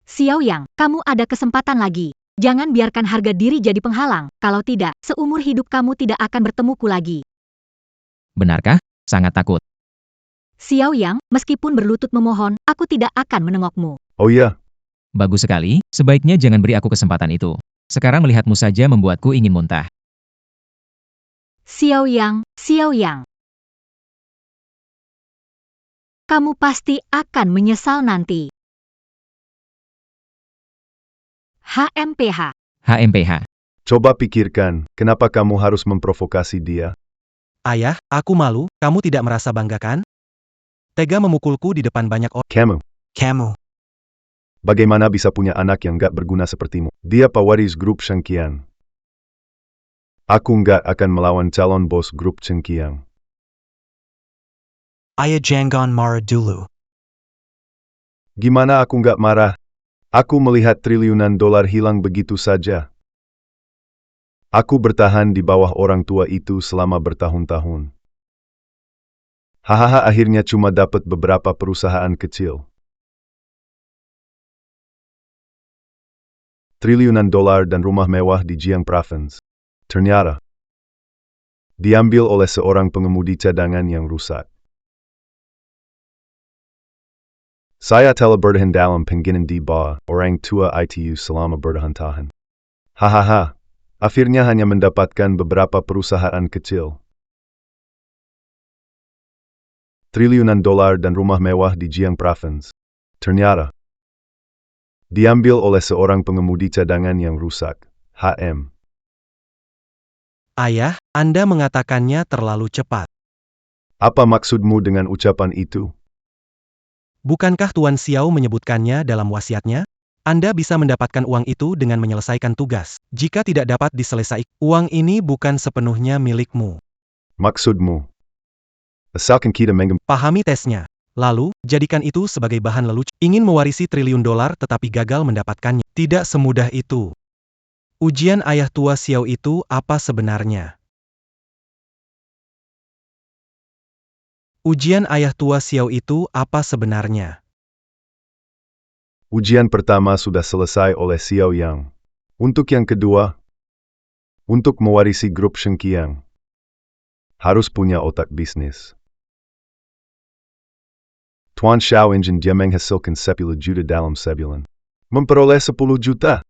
Xiao Yang, kamu ada kesempatan lagi. Jangan biarkan harga diri jadi penghalang, kalau tidak, seumur hidup kamu tidak akan bertemuku lagi. Benarkah? Sangat takut. Xiao Yang, meskipun berlutut memohon, aku tidak akan menengokmu. Oh iya, Bagus sekali, sebaiknya jangan beri aku kesempatan itu. Sekarang melihatmu saja membuatku ingin muntah. Xiao Yang, Xiao Yang. Kamu pasti akan menyesal nanti. HMPH. HMPH. coba pikirkan, kenapa kamu harus memprovokasi dia? Ayah, aku malu, kamu tidak merasa bangga kan? Tega memukulku di depan banyak orang. Kamu, Kamu. bagaimana bisa punya anak yang gak berguna sepertimu? Dia pewaris grup Shengqiang. Aku nggak akan melawan calon bos grup Shengqiang. Ayah jangan marah dulu. Gimana aku nggak marah? Aku melihat triliunan dolar hilang begitu saja. Aku bertahan di bawah orang tua itu selama bertahun-tahun. Hahaha, akhirnya cuma dapat beberapa perusahaan kecil. Triliunan dolar dan rumah mewah di Jiang Province. Ternyata diambil oleh seorang pengemudi cadangan yang rusak. Saya telah bertahan dalam penghinaan di bawah orang tua itu selama bertahun-tahun. Hahaha, akhirnya hanya mendapatkan beberapa perusahaan kecil. Triliunan dolar dan rumah mewah di Jiang Province. Ternyata diambil oleh seorang pengemudi cadangan yang rusak. HM. Ayah, Anda mengatakannya terlalu cepat. Apa maksudmu dengan ucapan itu? Bukankah Tuan Xiao menyebutkannya dalam wasiatnya? Anda bisa mendapatkan uang itu dengan menyelesaikan tugas. Jika tidak dapat diselesaikan, uang ini bukan sepenuhnya milikmu. Maksudmu? Asalkan kita Pahami tesnya. Lalu, jadikan itu sebagai bahan lelucon. Ingin mewarisi triliun dolar tetapi gagal mendapatkannya. Tidak semudah itu. Ujian ayah tua Xiao itu apa sebenarnya? Ujian ayah tua Xiao itu apa sebenarnya? Ujian pertama sudah selesai oleh Xiao Yang. Untuk yang kedua, untuk mewarisi grup Shengqiang, harus punya otak bisnis. Tuan Xiao Engine dia menghasilkan 10 juta dalam sebulan. Memperoleh 10 juta.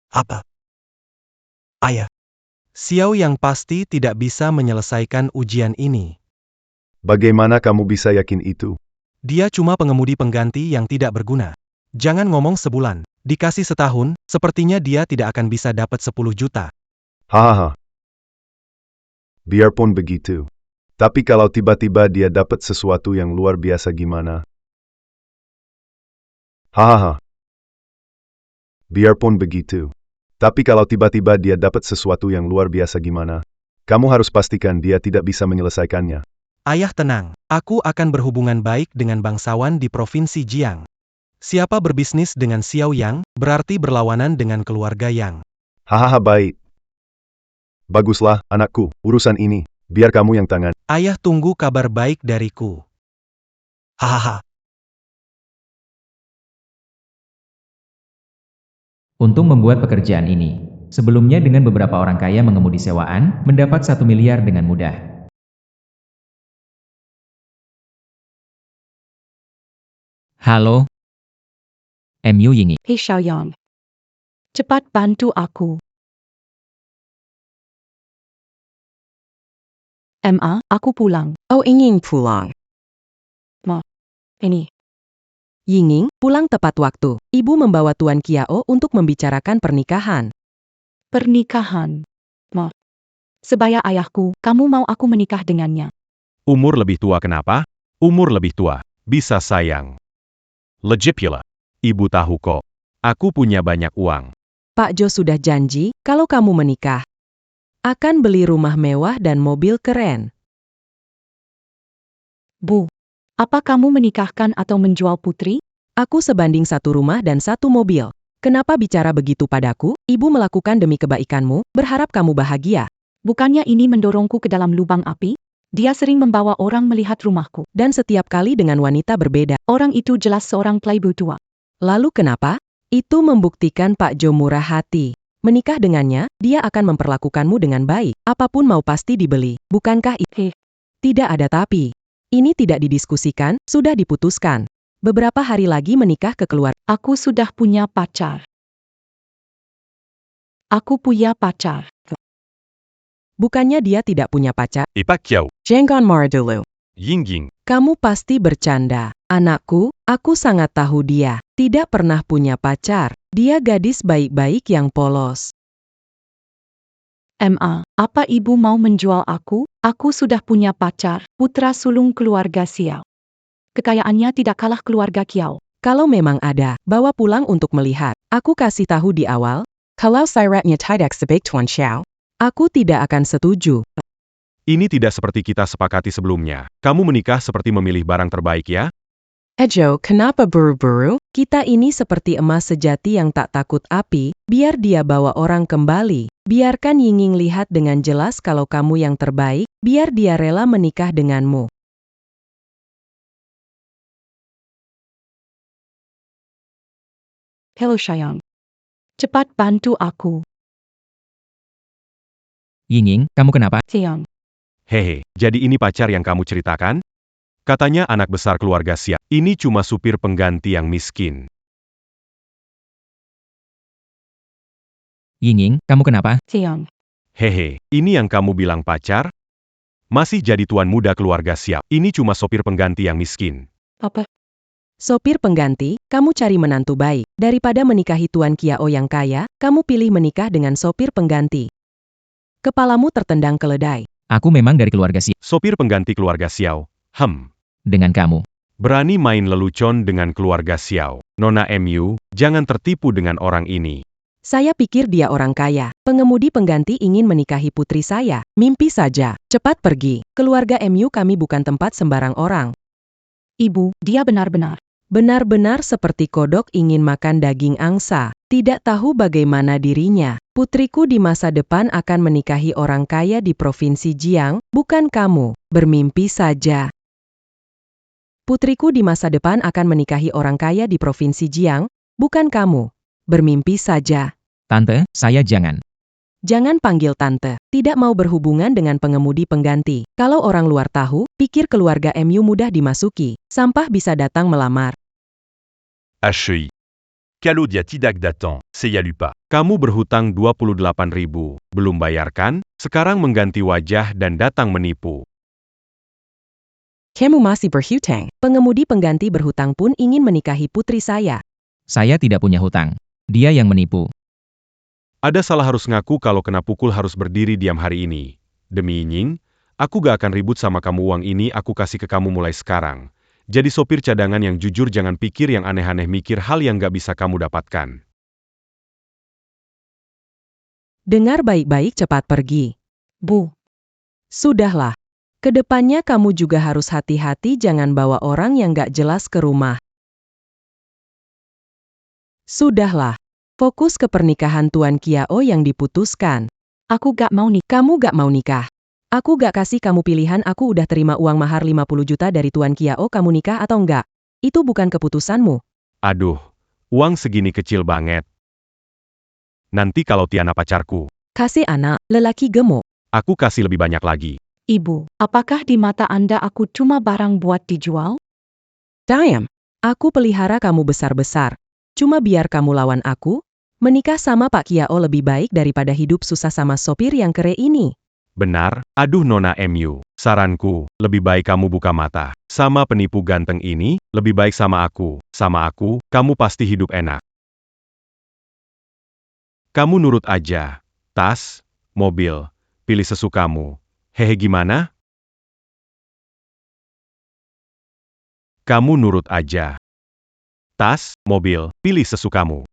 Apa? Ayah. Xiao Yang pasti tidak bisa menyelesaikan ujian ini. Bagaimana kamu bisa yakin itu? Dia cuma pengemudi pengganti yang tidak berguna. Jangan ngomong sebulan. Dikasih setahun, sepertinya dia tidak akan bisa dapat 10 juta. Hahaha. Biarpun begitu. Tapi kalau tiba-tiba dia dapat sesuatu yang luar biasa gimana? Hahaha. Biarpun begitu. Tapi kalau tiba-tiba dia dapat sesuatu yang luar biasa gimana? Kamu harus pastikan dia tidak bisa menyelesaikannya. Ayah tenang, aku akan berhubungan baik dengan bangsawan di Provinsi Jiang. Siapa berbisnis dengan Xiao Yang, berarti berlawanan dengan keluarga Yang. Hahaha, baik. Baguslah, anakku, urusan ini, biar kamu yang tangan. Ayah tunggu kabar baik dariku. Hahaha. Untuk membuat pekerjaan ini, sebelumnya dengan beberapa orang kaya mengemudi sewaan, mendapat 1 miliar dengan mudah. Halo? MU Yingi. Hei Xiaoyang. Cepat bantu aku. Aku pulang. Oh, ingin pulang. Ini. Yinging, pulang tepat waktu. Ibu membawa Tuan Qiao untuk membicarakan pernikahan. Pernikahan. Sebaya ayahku, kamu mau aku menikah dengannya. Umur lebih tua kenapa? Umur lebih tua. Bisa sayang. Legit pula. Ibu tahu kok. Aku punya banyak uang. Pak Jo sudah janji, kalau kamu menikah, akan beli rumah mewah dan mobil keren. Bu, apa kamu menikahkan atau menjual putri? Aku sebanding 1 rumah dan 1 mobil. Kenapa bicara begitu padaku? Ibu melakukan demi kebaikanmu, berharap kamu bahagia. Bukannya ini mendorongku ke dalam lubang api? Dia sering membawa orang melihat rumahku. Dan setiap kali dengan wanita berbeda. Orang itu jelas seorang playboy tua. Lalu kenapa? Itu membuktikan Pak Jo murah hati. Menikah dengannya, dia akan memperlakukanmu dengan baik. Apapun mau pasti dibeli. Bukankah itu? Tidak ada tapi. Ini tidak didiskusikan, sudah diputuskan. Beberapa hari lagi menikah ke keluarga. Aku sudah punya pacar. Aku punya pacar. Bukannya dia tidak punya pacar. Pak Qiao. Jangan marah dulu. Yingying. Kamu pasti bercanda. Anakku, aku sangat tahu dia. Tidak pernah punya pacar. Dia gadis baik-baik yang polos. Apa ibu mau menjual aku? Aku sudah punya pacar, putra sulung keluarga Xiao. Kekayaannya tidak kalah keluarga Kiao. Kalau memang ada, bawa pulang untuk melihat. Aku kasih tahu di awal, kalau syaratnya tidak sebaik Tuan Xiao, aku tidak akan setuju. Ini tidak seperti kita sepakati sebelumnya. Kamu menikah seperti memilih barang terbaik ya? Ejo, kenapa buru-buru? Kita ini seperti emas sejati yang tak takut api, biar dia bawa orang kembali. Biarkan Yinging lihat dengan jelas kalau kamu yang terbaik, biar dia rela menikah denganmu. Hello sayang. Cepat bantu aku. Yinging, kamu kenapa? Sayang. Hehe, jadi ini pacar yang kamu ceritakan? Katanya anak besar keluarga Xiao. Ini cuma supir pengganti yang miskin. Yinging, kamu kenapa? Sayang. Hehe, ini yang kamu bilang pacar? Masih jadi tuan muda keluarga Xiao. Ini cuma sopir pengganti yang miskin. Papa. Sopir pengganti, kamu cari menantu baik. Daripada menikahi Tuan Kiao yang kaya, kamu pilih menikah dengan sopir pengganti. Kepalamu tertendang keledai. Aku memang dari keluarga Xiao. Sopir pengganti keluarga Xiao. Dengan kamu. Berani main lelucon dengan keluarga Xiao. Nona MU, jangan tertipu dengan orang ini. Saya pikir dia orang kaya. Pengemudi pengganti ingin menikahi putri saya. Mimpi saja. Cepat pergi. Keluarga MU kami bukan tempat sembarang orang. Ibu, dia benar-benar. Benar-benar seperti kodok ingin makan daging angsa. Tidak tahu bagaimana dirinya. Putriku di masa depan akan menikahi orang kaya di Provinsi Jiang, bukan kamu. Bermimpi saja. Putriku di masa depan akan menikahi orang kaya di Provinsi Jiang, bukan kamu. Bermimpi saja. Tante, saya jangan. Jangan panggil tante. Tidak mau berhubungan dengan pengemudi pengganti. Kalau orang luar tahu, pikir keluarga MU mudah dimasuki. Sampah bisa datang melamar. HEI. Calodia tidak datang, saya lupa. Kamu berhutang 28.000, belum bayarkan, sekarang mengganti wajah dan datang menipu. Kamu masih berhutang. Pengemudi pengganti berhutang pun ingin menikahi putri saya. Saya tidak punya hutang. Dia yang menipu. Ada salah harus ngaku kalau kena pukul harus berdiri diam hari ini. Demi Yinging, aku gak akan ribut sama kamu, uang ini aku kasih ke kamu mulai sekarang. Jadi sopir cadangan yang jujur, jangan pikir yang aneh-aneh, mikir hal yang gak bisa kamu dapatkan. Dengar baik-baik, cepat pergi. Bu. Sudahlah. Kedepannya kamu juga harus hati-hati, jangan bawa orang yang gak jelas ke rumah. Sudahlah. Fokus ke pernikahan Tuan Kiao yang diputuskan. Aku gak mau nikah. Kamu gak mau nikah. Aku gak kasih kamu pilihan, aku udah terima uang mahar 50 juta dari Tuan Kiao, kamu nikah atau enggak? Itu bukan keputusanmu. Aduh, uang segini kecil banget. Nanti kalau Tiana pacarku. Kasih anak, lelaki gemuk. Aku kasih lebih banyak lagi. Ibu, apakah di mata Anda aku cuma barang buat dijual? Diam. Aku pelihara kamu besar-besar. Cuma biar kamu lawan aku, menikah sama Pak Kiao lebih baik daripada hidup susah sama sopir yang kere ini. Benar, aduh Nona MU, saranku, lebih baik kamu buka mata. Sama penipu ganteng ini, lebih baik sama aku. Sama aku, kamu pasti hidup enak. Kamu nurut aja. Tas, mobil, pilih sesukamu. Hehe, gimana? Kamu nurut aja. Tas, mobil, pilih sesukamu.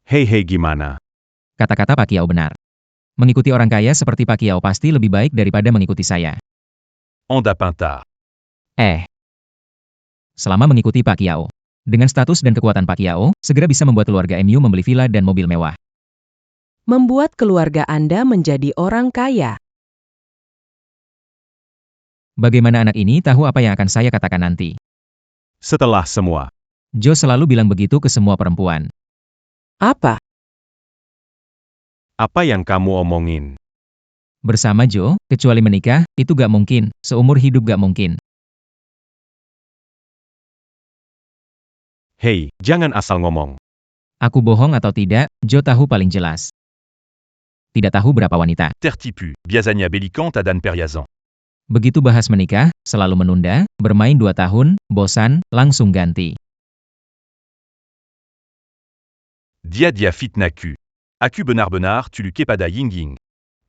Hei gimana? Kata-kata Pak Kiao benar. Mengikuti orang kaya seperti Pak Kiao pasti lebih baik daripada mengikuti saya. Anda pintar. Selama mengikuti Pak Kiao. Dengan status dan kekuatan Pak Kiao, segera bisa membuat keluarga MU membeli villa dan mobil mewah. Membuat keluarga Anda menjadi orang kaya. Bagaimana anak ini tahu apa yang akan saya katakan nanti? Setelah semua. Jo selalu bilang begitu ke semua perempuan. Apa? Apa yang kamu omongin? Bersama Jo, kecuali menikah, itu gak mungkin, seumur hidup gak mungkin. Hei, jangan asal ngomong. Aku bohong atau tidak, Jo tahu paling jelas. Tidak tahu berapa wanita. Tertipu, biasanya belikan dan periazan. Begitu bahas menikah, selalu menunda, bermain 2 tahun, bosan, langsung ganti. Dia fitnaku. Aku benar-benar tu luke pada Yinging.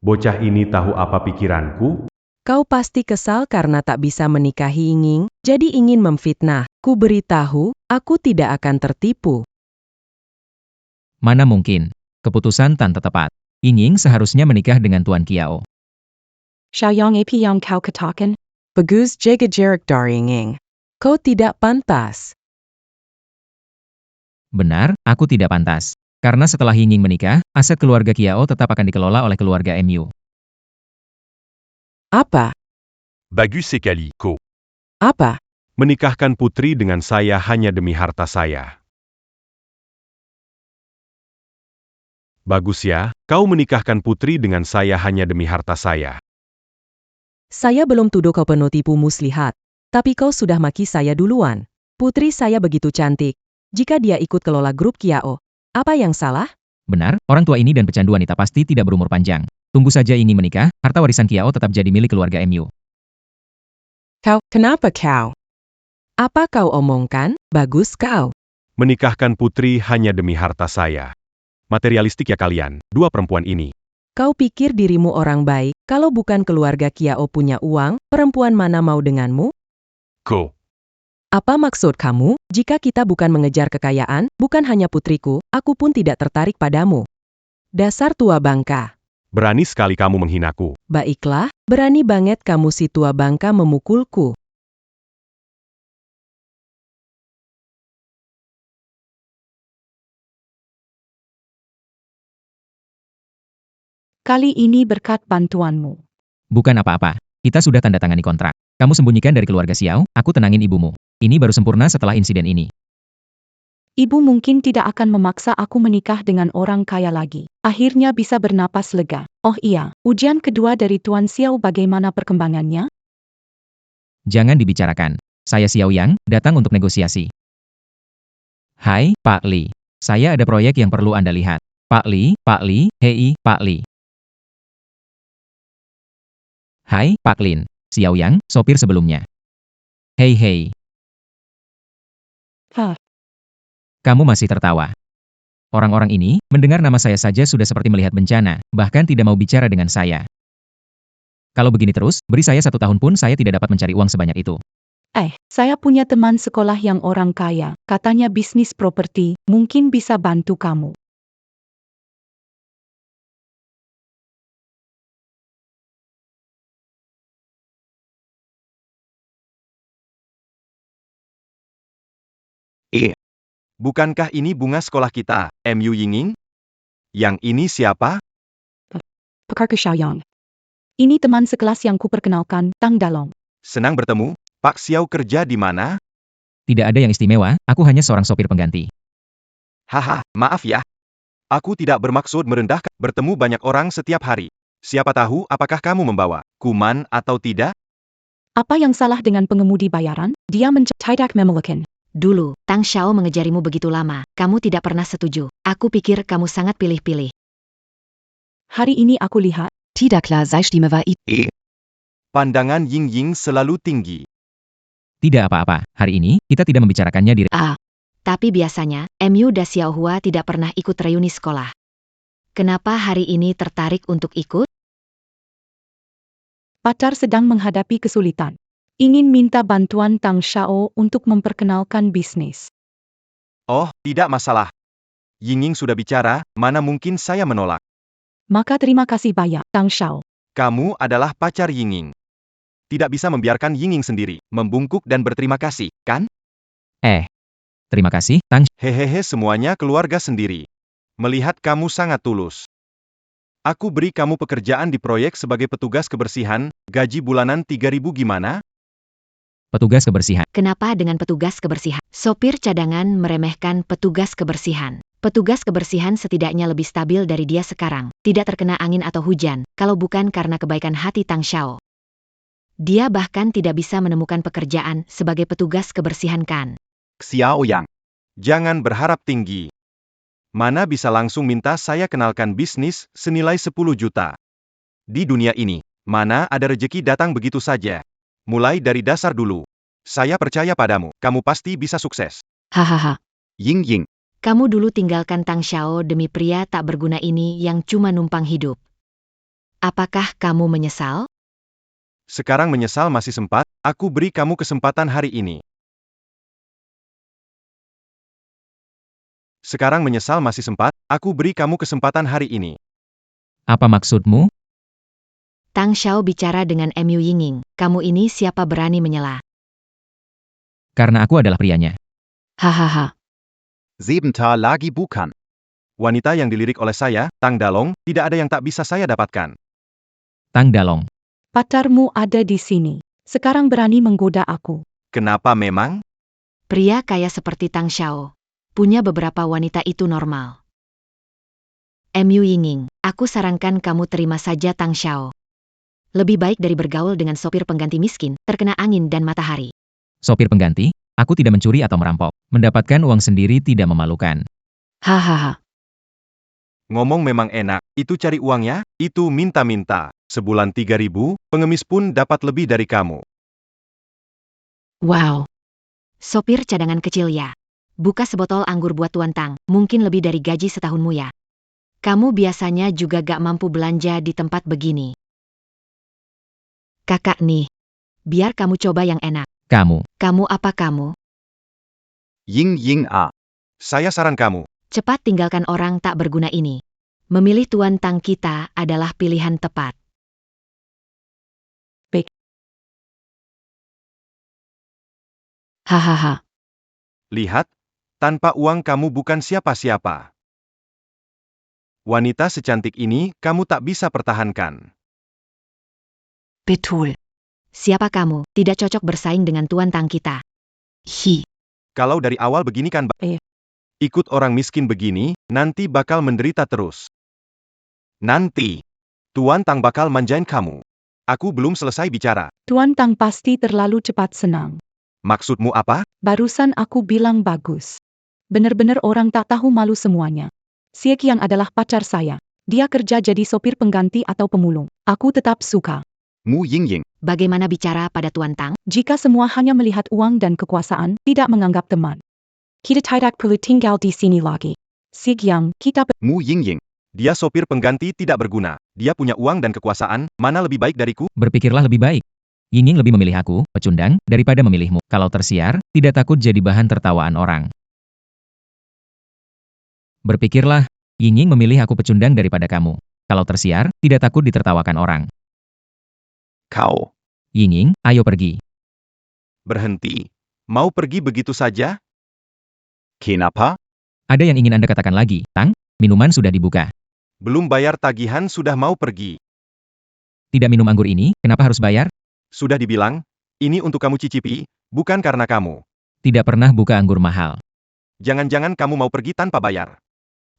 Bocah ini tahu apa pikiranku? Kau pasti kesal karena tak bisa menikahi Ying, jadi ingin memfitnah. Ku beritahu, aku tidak akan tertipu. Mana mungkin. Keputusan tante tepat. Ying seharusnya menikah dengan Tuan Kiao. Xiaoyang apa yang kau katakan? Bagus jaga jarak dari Ying. Kau tidak pantas. Benar, aku tidak pantas. Karena setelah Ying menikah, aset keluarga Kiao tetap akan dikelola oleh keluarga MU. Apa? Bagus sekali, Ko. Apa? Menikahkan putri dengan saya hanya demi harta saya. Bagus ya, kau menikahkan putri dengan saya hanya demi harta saya. Saya belum tuduh kau penipu muslihat. Tapi kau sudah maki saya duluan. Putri saya begitu cantik. Jika dia ikut kelola grup Kiao, apa yang salah? Benar, orang tua ini dan pecandu wanita pasti tidak berumur panjang. Tunggu saja Ying menikah, harta warisan Kiao tetap jadi milik keluarga MU. Kenapa kau? Apa kau omongkan? Bagus kau. Menikahkan putri hanya demi harta saya. Materialistik ya kalian, dua perempuan ini. Kau pikir dirimu orang baik, kalau bukan keluarga Kiao punya uang, perempuan mana mau denganmu? Ko. Apa maksud kamu? Jika kita bukan mengejar kekayaan, bukan hanya putriku, aku pun tidak tertarik padamu. Dasar tua bangka. Berani sekali kamu menghinaku. Baiklah, berani banget kamu si tua bangka memukulku. Kali ini berkat bantuanmu. Bukan apa-apa. Kita sudah tanda tangani kontrak. Kamu sembunyikan dari keluarga Xiao, aku tenangin ibumu. Ini baru sempurna setelah insiden ini. Ibu mungkin tidak akan memaksa aku menikah dengan orang kaya lagi. Akhirnya bisa bernapas lega. Oh iya, ujian kedua dari Tuan Xiao bagaimana perkembangannya? Jangan dibicarakan. Saya Xiao Yang, datang untuk negosiasi. Hai, Pak Li. Saya ada proyek yang perlu Anda lihat. Pak Li, hei, Pak Li. Hai, Pak Lin. Xiao Yang, sopir sebelumnya. Hei. Kamu masih tertawa. Orang-orang ini, mendengar nama saya saja sudah seperti melihat bencana, bahkan tidak mau bicara dengan saya. Kalau begini terus, beri saya 1 tahun pun saya tidak dapat mencari uang sebanyak itu. Saya punya teman sekolah yang orang kaya, katanya bisnis properti, mungkin bisa bantu kamu. Bukankah ini bunga sekolah kita, MU Yinging? Yang ini siapa? Pekarku Xiaoyang. Ini teman sekelas yang kuperkenalkan, Tang Dalong. Senang bertemu. Pak Xiao kerja di mana? Tidak ada yang istimewa, aku hanya seorang sopir pengganti. Haha, maaf ya. Aku tidak bermaksud merendahkan. Bertemu banyak orang setiap hari. Siapa tahu apakah kamu membawa kuman atau tidak? Apa yang salah dengan pengemudi bayaran? Dia tidak memelakan. Dulu, Tang Xiao mengejarimu begitu lama, kamu tidak pernah setuju. Aku pikir kamu sangat pilih-pilih. Hari ini aku lihat. Tidaklah seine Stimme war Pandangan Ying selalu tinggi. Tidak apa-apa, hari ini, kita tidak membicarakannya di... Tapi biasanya, MU dan Xiaohua tidak pernah ikut reuni sekolah. Kenapa hari ini tertarik untuk ikut? Pacar sedang menghadapi kesulitan. Ingin minta bantuan Tang Xiao untuk memperkenalkan bisnis. Oh, tidak masalah. Yinging sudah bicara, mana mungkin saya menolak. Maka terima kasih banyak, Tang Xiao. Kamu adalah pacar Yinging. Tidak bisa membiarkan Yinging sendiri, membungkuk dan berterima kasih, kan? Terima kasih, Tang. Hehehe, semuanya keluarga sendiri. Melihat kamu sangat tulus. Aku beri kamu pekerjaan di proyek sebagai petugas kebersihan, gaji bulanan 3.000 gimana? Petugas kebersihan. Kenapa dengan petugas kebersihan? Sopir cadangan meremehkan petugas kebersihan. Petugas kebersihan setidaknya lebih stabil dari dia sekarang, tidak terkena angin atau hujan, kalau bukan karena kebaikan hati Tang Xiao. Dia bahkan tidak bisa menemukan pekerjaan sebagai petugas kebersihan kan. Xiao Yang. Jangan berharap tinggi. Mana bisa langsung minta saya kenalkan bisnis senilai 10 juta. Di dunia ini, mana ada rejeki datang begitu saja. Mulai dari dasar dulu. Saya percaya padamu, kamu pasti bisa sukses. Hahaha. Ying. Kamu dulu tinggalkan Tang Xiao demi pria tak berguna ini yang cuma numpang hidup. apakah kamu menyesal? Sekarang menyesal masih sempat, aku beri kamu kesempatan hari ini. Sekarang menyesal masih sempat, aku beri kamu kesempatan hari ini. Apa maksudmu? Tang Xiao bicara dengan Mu Yingying. Kamu ini siapa berani menyela? Karena aku adalah prianya. Hahaha. Sebentar lagi bukan. Wanita yang dilirik oleh saya, Tang Dalong, tidak ada yang tak bisa saya dapatkan. Tang Dalong. Pacarmu ada di sini. Sekarang berani menggoda aku. Kenapa memang? Pria kaya seperti Tang Xiao. Punya beberapa wanita itu normal. Mu Yingying, aku sarankan kamu terima saja Tang Xiao. Lebih baik dari bergaul dengan sopir pengganti miskin, terkena angin dan matahari. Sopir pengganti? Aku tidak mencuri atau merampok. Mendapatkan uang sendiri tidak memalukan. Hahaha. Ngomong memang enak, itu cari uangnya, itu minta-minta. Sebulan 3.000, pengemis pun dapat lebih dari kamu. Wow. Sopir cadangan kecil ya. Buka sebotol anggur buat Tuan Tang, mungkin lebih dari gaji setahunmu ya. Kamu biasanya juga gak mampu belanja di tempat begini. Kakak nih, biar kamu coba yang enak. Kamu. Kamu apa kamu? Ying A. Saya saran kamu. Cepat tinggalkan orang tak berguna ini. Memilih Tuan Tang kita adalah pilihan tepat. Hahaha. Lihat, tanpa uang kamu bukan siapa-siapa. Wanita secantik ini, kamu tak bisa pertahankan. Betul. Siapa kamu? Tidak cocok bersaing dengan Tuan Tang kita. Hi. Kalau dari awal begini kan, ikut orang miskin begini, nanti bakal menderita terus. Nanti, Tuan Tang bakal manjain kamu. Aku belum selesai bicara. Tuan Tang pasti terlalu cepat senang. Maksudmu apa? Barusan aku bilang bagus. Bener-bener orang tak tahu malu semuanya. Xie Qiang adalah pacar saya. Dia kerja jadi sopir pengganti atau pemulung. Aku tetap suka. Mu Yingying. Bagaimana bicara pada Tuan Tang? Jika semua hanya melihat uang dan kekuasaan, tidak menganggap teman. Kita tidak perlu tinggal di sini lagi. Xie Qiang, kita Mu Yingying. Dia sopir pengganti tidak berguna. Dia punya uang dan kekuasaan, mana lebih baik dariku? Berpikirlah lebih baik. Yingying lebih memilih aku, pecundang, daripada memilihmu. Kalau tersiar, tidak takut jadi bahan tertawaan orang. Berpikirlah, Yingying memilih aku pecundang daripada kamu. Kalau tersiar, tidak takut ditertawakan orang. Kau. Yingying, ayo pergi. Berhenti. Mau pergi begitu saja? Kenapa? Ada yang ingin Anda katakan lagi, Tang? Minuman sudah dibuka. Belum bayar tagihan sudah mau pergi. Tidak minum anggur ini, kenapa harus bayar? Sudah dibilang, ini untuk kamu cicipi, bukan karena kamu. Tidak pernah buka anggur mahal. Jangan-jangan kamu mau pergi tanpa bayar.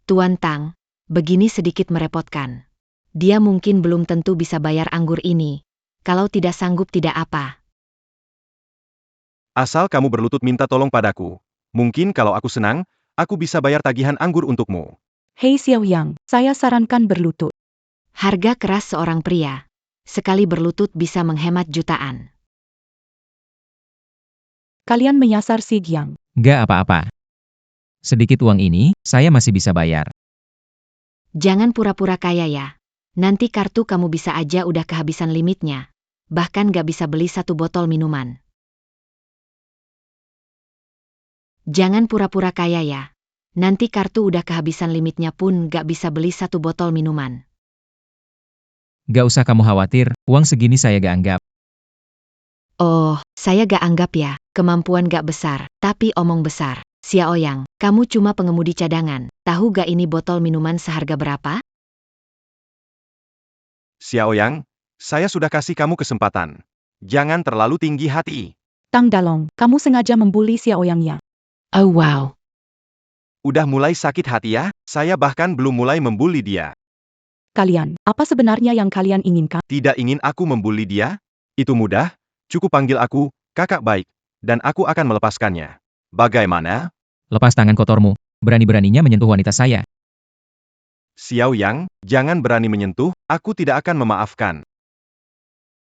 Tuan Tang, begini sedikit merepotkan. Dia mungkin belum tentu bisa bayar anggur ini. Kalau tidak sanggup tidak apa. Asal kamu berlutut minta tolong padaku. Mungkin kalau aku senang, aku bisa bayar tagihan anggur untukmu. Hei Xiao Yang, saya sarankan berlutut. Harga keras seorang pria. Sekali berlutut bisa menghemat jutaan. Kalian menyasar Xie Qiang. Gak apa-apa. Sedikit uang ini, saya masih bisa bayar. Jangan pura-pura kaya ya. Nanti kartu kamu bisa aja udah kehabisan limitnya. Bahkan gak bisa beli satu botol minuman. Jangan pura-pura kaya ya. Nanti kartu udah kehabisan limitnya pun gak bisa beli satu botol minuman. Gak usah kamu khawatir, uang segini saya gak anggap. Oh, saya gak anggap ya, kemampuan gak besar, tapi omong besar. Xiao Yang, kamu cuma pengemudi cadangan, tahu gak ini botol minuman seharga berapa? Xiao Yang, saya sudah kasih kamu kesempatan. Jangan terlalu tinggi hati. Tang Dalong, kamu sengaja membuli Xiao Yang ya? Oh wow. Udah mulai sakit hati ya, saya bahkan belum mulai membuli dia. Kalian, apa sebenarnya yang kalian inginkan? Tidak ingin aku membuli dia? Itu mudah, cukup panggil aku, kakak baik, dan aku akan melepaskannya. Bagaimana? Lepas tangan kotormu, berani-beraninya menyentuh wanita saya. Xiao Yang, jangan berani menyentuh, aku tidak akan memaafkan.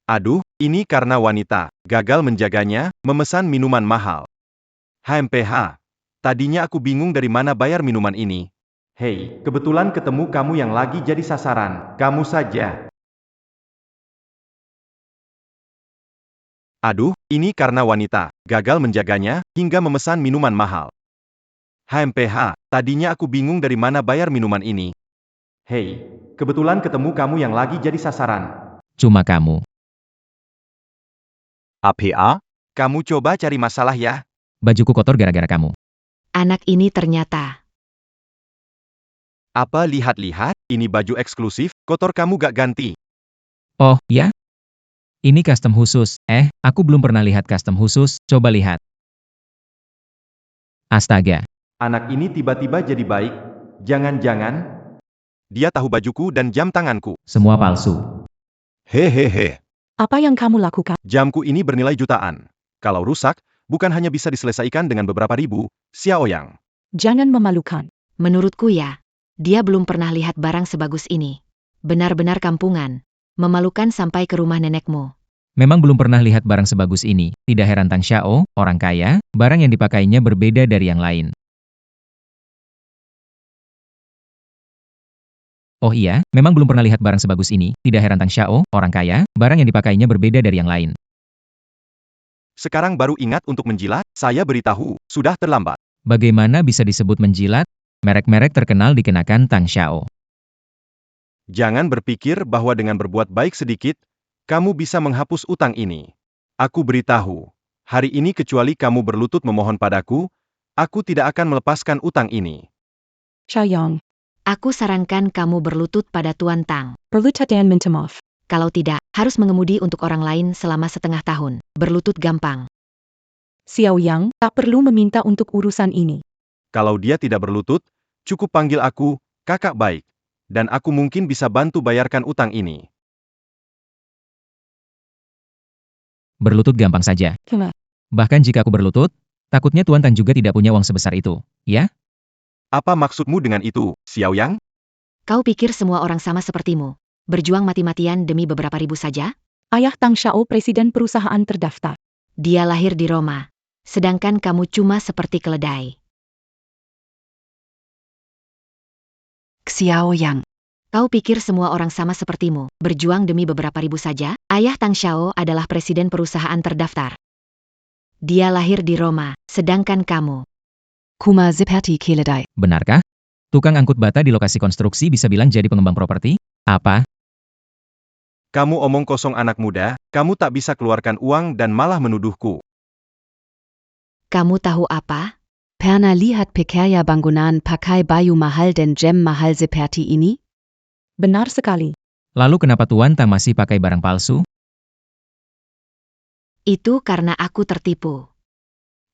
Aduh, ini karena wanita, gagal menjaganya, memesan minuman mahal. HMPH, tadinya aku bingung dari mana bayar minuman ini. Hei, kebetulan ketemu kamu yang lagi jadi sasaran, kamu saja. Aduh, ini karena wanita gagal menjaganya hingga memesan minuman mahal. HMPH, tadinya aku bingung dari mana bayar minuman ini. Hei, kebetulan ketemu kamu yang lagi jadi sasaran. Cuma kamu. APA? Kamu coba cari masalah ya. Bajuku kotor gara-gara kamu. Anak ini ternyata. Apa lihat-lihat, ini baju eksklusif, kotor kamu gak ganti. Oh, ya? Ini custom khusus. Aku belum pernah lihat custom khusus, coba lihat. Astaga. Anak ini tiba-tiba jadi baik. Jangan-jangan dia tahu bajuku dan jam tanganku. Semua palsu. Hehehe. Apa yang kamu lakukan? Jamku ini bernilai jutaan. Kalau rusak, bukan hanya bisa diselesaikan dengan beberapa ribu, Xiaoyang. Jangan memalukan. Menurutku ya, dia belum pernah lihat barang sebagus ini. Benar-benar kampungan. Memalukan sampai ke rumah nenekmu. Memang belum pernah lihat barang sebagus ini. Tidak heran Tang Xiao, orang kaya, barang yang dipakainya berbeda dari yang lain. Oh iya, memang belum pernah lihat barang sebagus ini. Tidak heran Tang Xiao, orang kaya, barang yang dipakainya berbeda dari yang lain. Sekarang baru ingat untuk menjilat, saya beritahu, sudah terlambat. Bagaimana bisa disebut menjilat? Merek-merek terkenal dikenakan Tang Xiao. Jangan berpikir bahwa dengan berbuat baik sedikit, kamu bisa menghapus utang ini. Aku beritahu, hari ini kecuali kamu berlutut memohon padaku, aku tidak akan melepaskan utang ini. Xiaoyang, Aku sarankan kamu berlutut pada Tuan Tang. berlutut dan minta maaf. Kalau tidak, harus mengemudi untuk orang lain selama setengah tahun. Berlutut gampang. Xiaoyang, tak perlu meminta untuk urusan ini. Kalau dia tidak berlutut, cukup panggil aku, kakak baik. Dan aku mungkin bisa bantu bayarkan utang ini. Berlutut gampang saja. Cuma, Bahkan jika aku berlutut, takutnya Tuan Tang juga tidak punya uang sebesar itu, ya? Apa maksudmu dengan itu, Xiaoyang? Kau pikir semua orang sama sepertimu? Berjuang mati-matian demi beberapa ribu saja? ayah Tang Xiao presiden perusahaan terdaftar. Dia lahir di Roma. Sedangkan kamu cuma seperti keledai. Xiaoyang. Kau pikir semua orang sama sepertimu, berjuang demi beberapa ribu saja? Ayah Tang Xiao adalah presiden perusahaan terdaftar. Dia lahir di Roma, sedangkan kamu. Kuma seperti keledai. Benarkah? Tukang angkut bata di lokasi konstruksi bisa bilang jadi pengembang properti? Apa? Kamu omong kosong anak muda, kamu tak bisa keluarkan uang dan malah menuduhku. Kamu tahu apa? Pernah lihat pekerja bangunan pakai baju mahal dan jam mahal seperti ini? Benar sekali. Lalu kenapa Tuan Tang masih pakai barang palsu? Itu karena aku tertipu.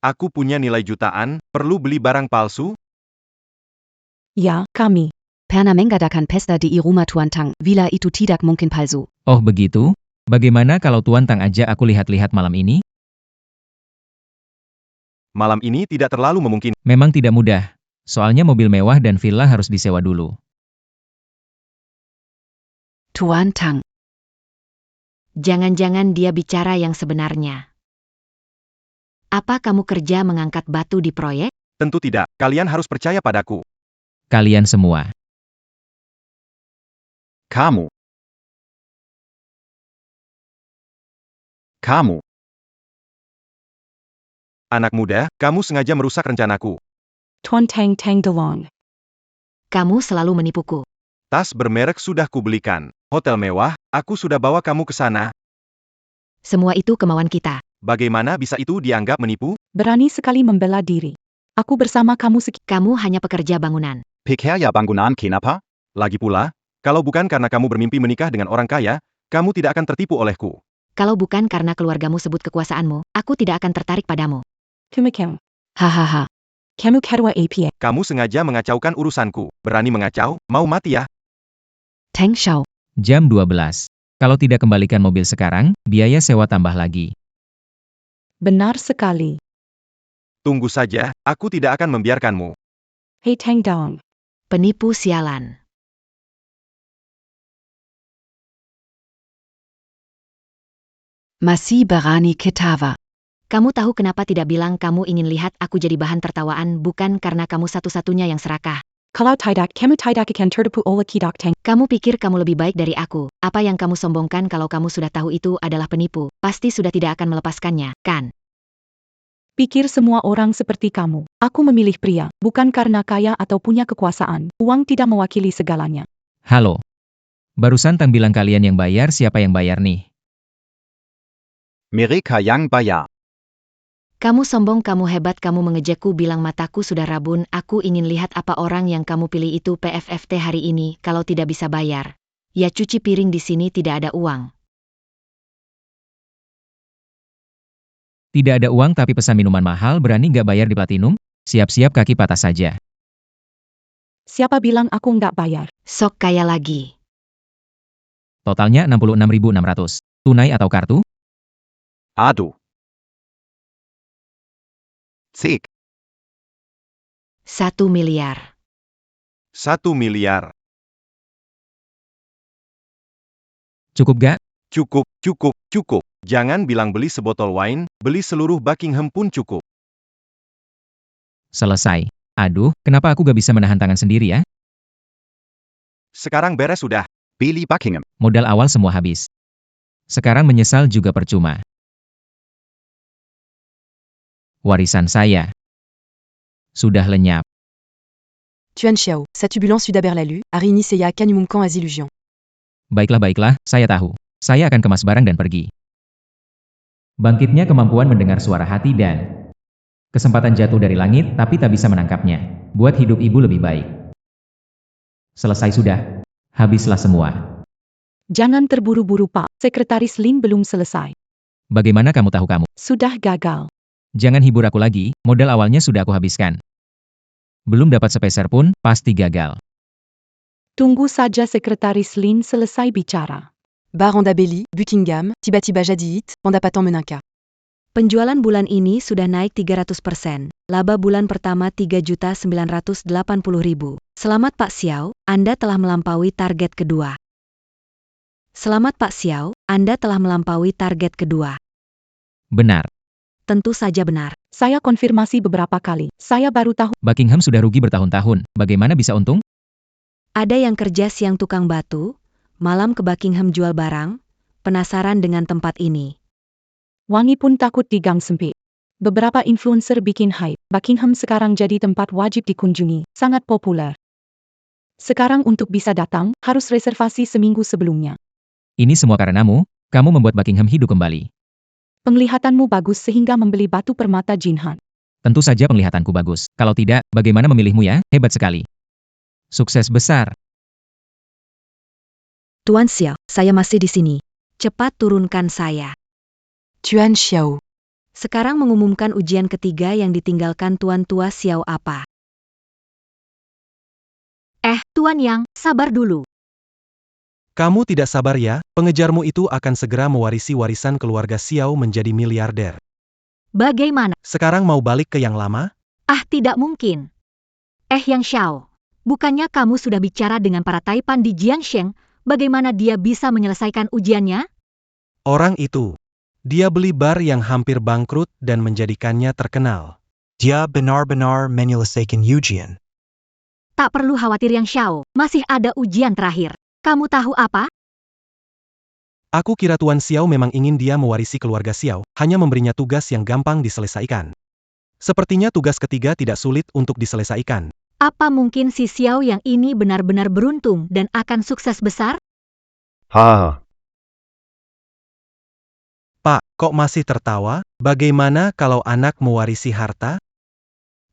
Aku punya nilai jutaan, perlu beli barang palsu? Ya, kami. Pernah mengadakan pesta di rumah Tuan Tang, villa itu tidak mungkin palsu. Oh begitu? Bagaimana kalau Tuan Tang ajak aku lihat-lihat malam ini? Malam ini tidak terlalu memungkinkan. Memang tidak mudah. Soalnya mobil mewah dan villa harus disewa dulu. Tuan Tang. Jangan-jangan dia bicara yang sebenarnya. Apa kamu kerja mengangkat batu di proyek? Tentu tidak, kalian harus percaya padaku. Kalian semua. Kamu. Kamu. Anak muda, kamu sengaja merusak rencanaku. Tuan Tang Tang Delong. Kamu selalu menipuku. Tas bermerek sudah kubelikan. Hotel mewah, aku sudah bawa kamu ke sana. Semua itu kemauan kita. Bagaimana bisa itu dianggap menipu? Berani sekali membela diri. Aku bersama kamu Kamu hanya pekerja bangunan. Pekerja bangunan kenapa? Lagi pula, kalau bukan karena kamu bermimpi menikah dengan orang kaya, kamu tidak akan tertipu olehku. Kalau bukan karena keluargamu sebut kekuasaanmu, aku tidak akan tertarik padamu. Kumikem. Hahaha. Kamu kedua APA. Kamu sengaja mengacaukan urusanku. Berani mengacau, mau mati ya? Tang Xiao. Jam 12. Kalau tidak kembalikan mobil sekarang, biaya sewa tambah lagi. Benar sekali. Tunggu saja, aku tidak akan membiarkanmu. Hei Tang Dong. Penipu sialan. Masih berani ketawa. Kamu tahu kenapa tidak bilang kamu ingin lihat aku jadi bahan tertawaan bukan karena kamu satu-satunya yang serakah. Kalau tidak, kamu tidak akan tertipu oleh kidak tang. Kamu pikir kamu lebih baik dari aku. Apa yang kamu sombongkan kalau kamu sudah tahu itu adalah penipu, pasti sudah tidak akan melepaskannya, kan? Pikir semua orang seperti kamu. Aku memilih pria, bukan karena kaya atau punya kekuasaan. Uang tidak mewakili segalanya. Halo. Barusan Tang bilang kalian yang bayar, siapa yang bayar nih? Mereka yang bayar. Kamu sombong, kamu hebat, kamu mengejekku, bilang mataku sudah rabun. Aku ingin lihat apa orang yang kamu pilih itu PFFT hari ini. Kalau tidak bisa bayar, ya cuci piring, di sini tidak ada uang. Tidak ada uang tapi pesan minuman mahal, berani nggak bayar di Platinum? Siap-siap kaki patah saja. Siapa bilang aku nggak bayar? Sok kaya lagi. Totalnya 66.600. Tunai atau kartu? Aduh. Cek. 1 miliar. 1 miliar. Cukup gak? Cukup. Jangan bilang beli sebotol wine, beli seluruh Buckingham pun cukup. Selesai. Aduh, kenapa aku gak bisa menahan tangan sendiri ya? Sekarang beres sudah. Billy Buckingham. Modal awal semua habis. Sekarang menyesal juga percuma. Warisan saya sudah lenyap. Tuan Xiao, sa turbulence sud Aberlalu, Arini Seya Kanumumkan as illusions. Baiklah, saya tahu. Saya akan kemas barang dan pergi. Bangkitnya kemampuan mendengar suara hati dan kesempatan jatuh dari langit tapi tak bisa menangkapnya. Buat hidup ibu lebih baik. Selesai sudah. Habislah semua. Jangan terburu-buru, Pak. Sekretaris Lin belum selesai. Bagaimana kamu tahu kamu? Sudah gagal. Jangan hibur aku lagi, modal awalnya sudah aku habiskan. Belum dapat sepeser pun, pasti gagal. Tunggu saja Sekretaris Lin selesai bicara. Bar Anda Belli, Buckingham, Tiba-Tiba Jadiit, Pendapatan Menangka. Penjualan bulan ini sudah naik 300%. Laba bulan pertama 3.980.000. Selamat Pak Xiao, Anda telah melampaui target kedua. Selamat Pak Xiao, Anda telah melampaui target kedua. Benar. Tentu saja benar. Saya konfirmasi beberapa kali. Saya baru tahu. Buckingham sudah rugi bertahun-tahun. Bagaimana bisa untung? Ada yang kerja siang tukang batu, malam ke Buckingham jual barang, penasaran dengan tempat ini. Wangi pun takut di gang sempit. Beberapa influencer bikin hype. Buckingham sekarang jadi tempat wajib dikunjungi. Sangat populer. Sekarang untuk bisa datang, harus reservasi seminggu sebelumnya. Ini semua karenamu, kamu membuat Buckingham hidup kembali. Penglihatanmu bagus sehingga membeli batu permata Jinhan. Tentu saja penglihatanku bagus. Kalau tidak, bagaimana memilihmu ya? Hebat sekali. Sukses besar. Tuan Xiao, saya masih di sini. Cepat turunkan saya. Tuan Xiao. Sekarang mengumumkan ujian ketiga yang ditinggalkan Tuan Tua Xiao apa? Tuan Yang, sabar dulu. Kamu tidak sabar ya, pengejarmu itu akan segera mewarisi warisan keluarga Xiao menjadi miliarder. Bagaimana? Sekarang mau balik ke yang lama? Tidak mungkin. Yang Xiao, bukannya kamu sudah bicara dengan para taipan di Jiangsheng, bagaimana dia bisa menyelesaikan ujiannya? Orang itu. Dia beli bar yang hampir bangkrut dan menjadikannya terkenal. Dia benar-benar menyelesaikan ujian. Tak perlu khawatir Yang Xiao, masih ada ujian terakhir. Kamu tahu apa? Aku kira Tuan Xiao memang ingin dia mewarisi keluarga Xiao, hanya memberinya tugas yang gampang diselesaikan. Sepertinya tugas ketiga tidak sulit untuk diselesaikan. Apa mungkin si Xiao yang ini benar-benar beruntung dan akan sukses besar? Haha. Pak, kok masih tertawa? Bagaimana kalau anak mewarisi harta?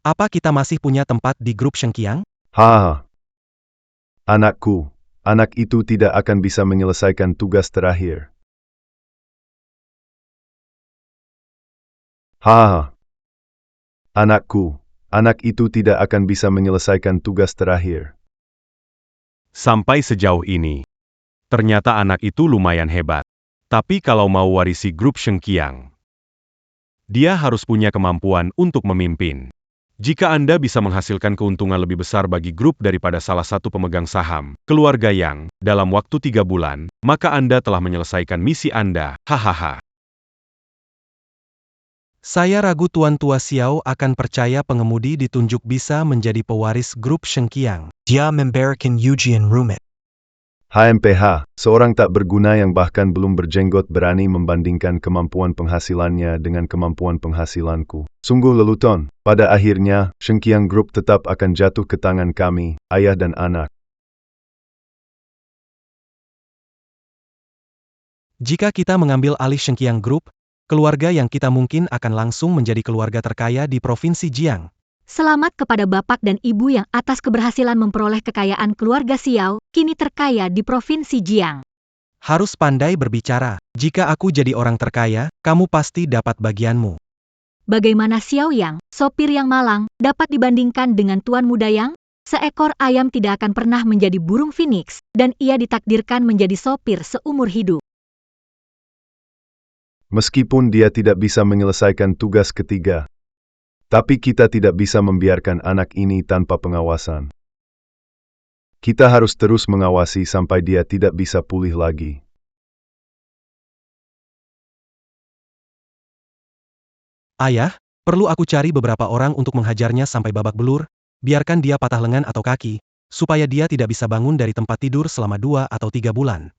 Apa kita masih punya tempat di grup Shengqiang? Haha. Anakku, anak itu tidak akan bisa menyelesaikan tugas terakhir. Haha. Anakku, anak itu tidak akan bisa menyelesaikan tugas terakhir. Sampai sejauh ini, ternyata anak itu lumayan hebat. Tapi kalau mau warisi grup Shengqiang, dia harus punya kemampuan untuk memimpin. Jika Anda bisa menghasilkan keuntungan lebih besar bagi grup daripada salah satu pemegang saham, keluarga Yang, dalam waktu 3 bulan, maka Anda telah menyelesaikan misi Anda, hahaha. Saya ragu Tuan Tua Xiao akan percaya pengemudi ditunjuk bisa menjadi pewaris grup Shengqiang. Dia memberikan ujian rumit. HMPH, seorang tak berguna yang bahkan belum berjenggot berani membandingkan kemampuan penghasilannya dengan kemampuan penghasilanku. Sungguh lelucon. Pada akhirnya, Shengqiang Group tetap akan jatuh ke tangan kami, ayah dan anak. Jika kita mengambil alih Shengqiang Group, keluarga yang kita mungkin akan langsung menjadi keluarga terkaya di Provinsi Jiang. Selamat kepada Bapak dan Ibu yang atas keberhasilan memperoleh kekayaan keluarga Xiao, kini terkaya di Provinsi Jiang. Harus pandai berbicara. Jika aku jadi orang terkaya, kamu pasti dapat bagianmu. Bagaimana Xiao Yang, sopir yang malang, dapat dibandingkan dengan Tuan Muda Yang? Seekor ayam tidak akan pernah menjadi burung phoenix, dan ia ditakdirkan menjadi sopir seumur hidup. Meskipun dia tidak bisa menyelesaikan tugas ketiga, tapi kita tidak bisa membiarkan anak ini tanpa pengawasan. Kita harus terus mengawasi sampai dia tidak bisa pulih lagi. Ayah, perlu aku cari beberapa orang untuk menghajarnya sampai babak belur, biarkan dia patah lengan atau kaki, supaya dia tidak bisa bangun dari tempat tidur selama 2 atau 3 bulan.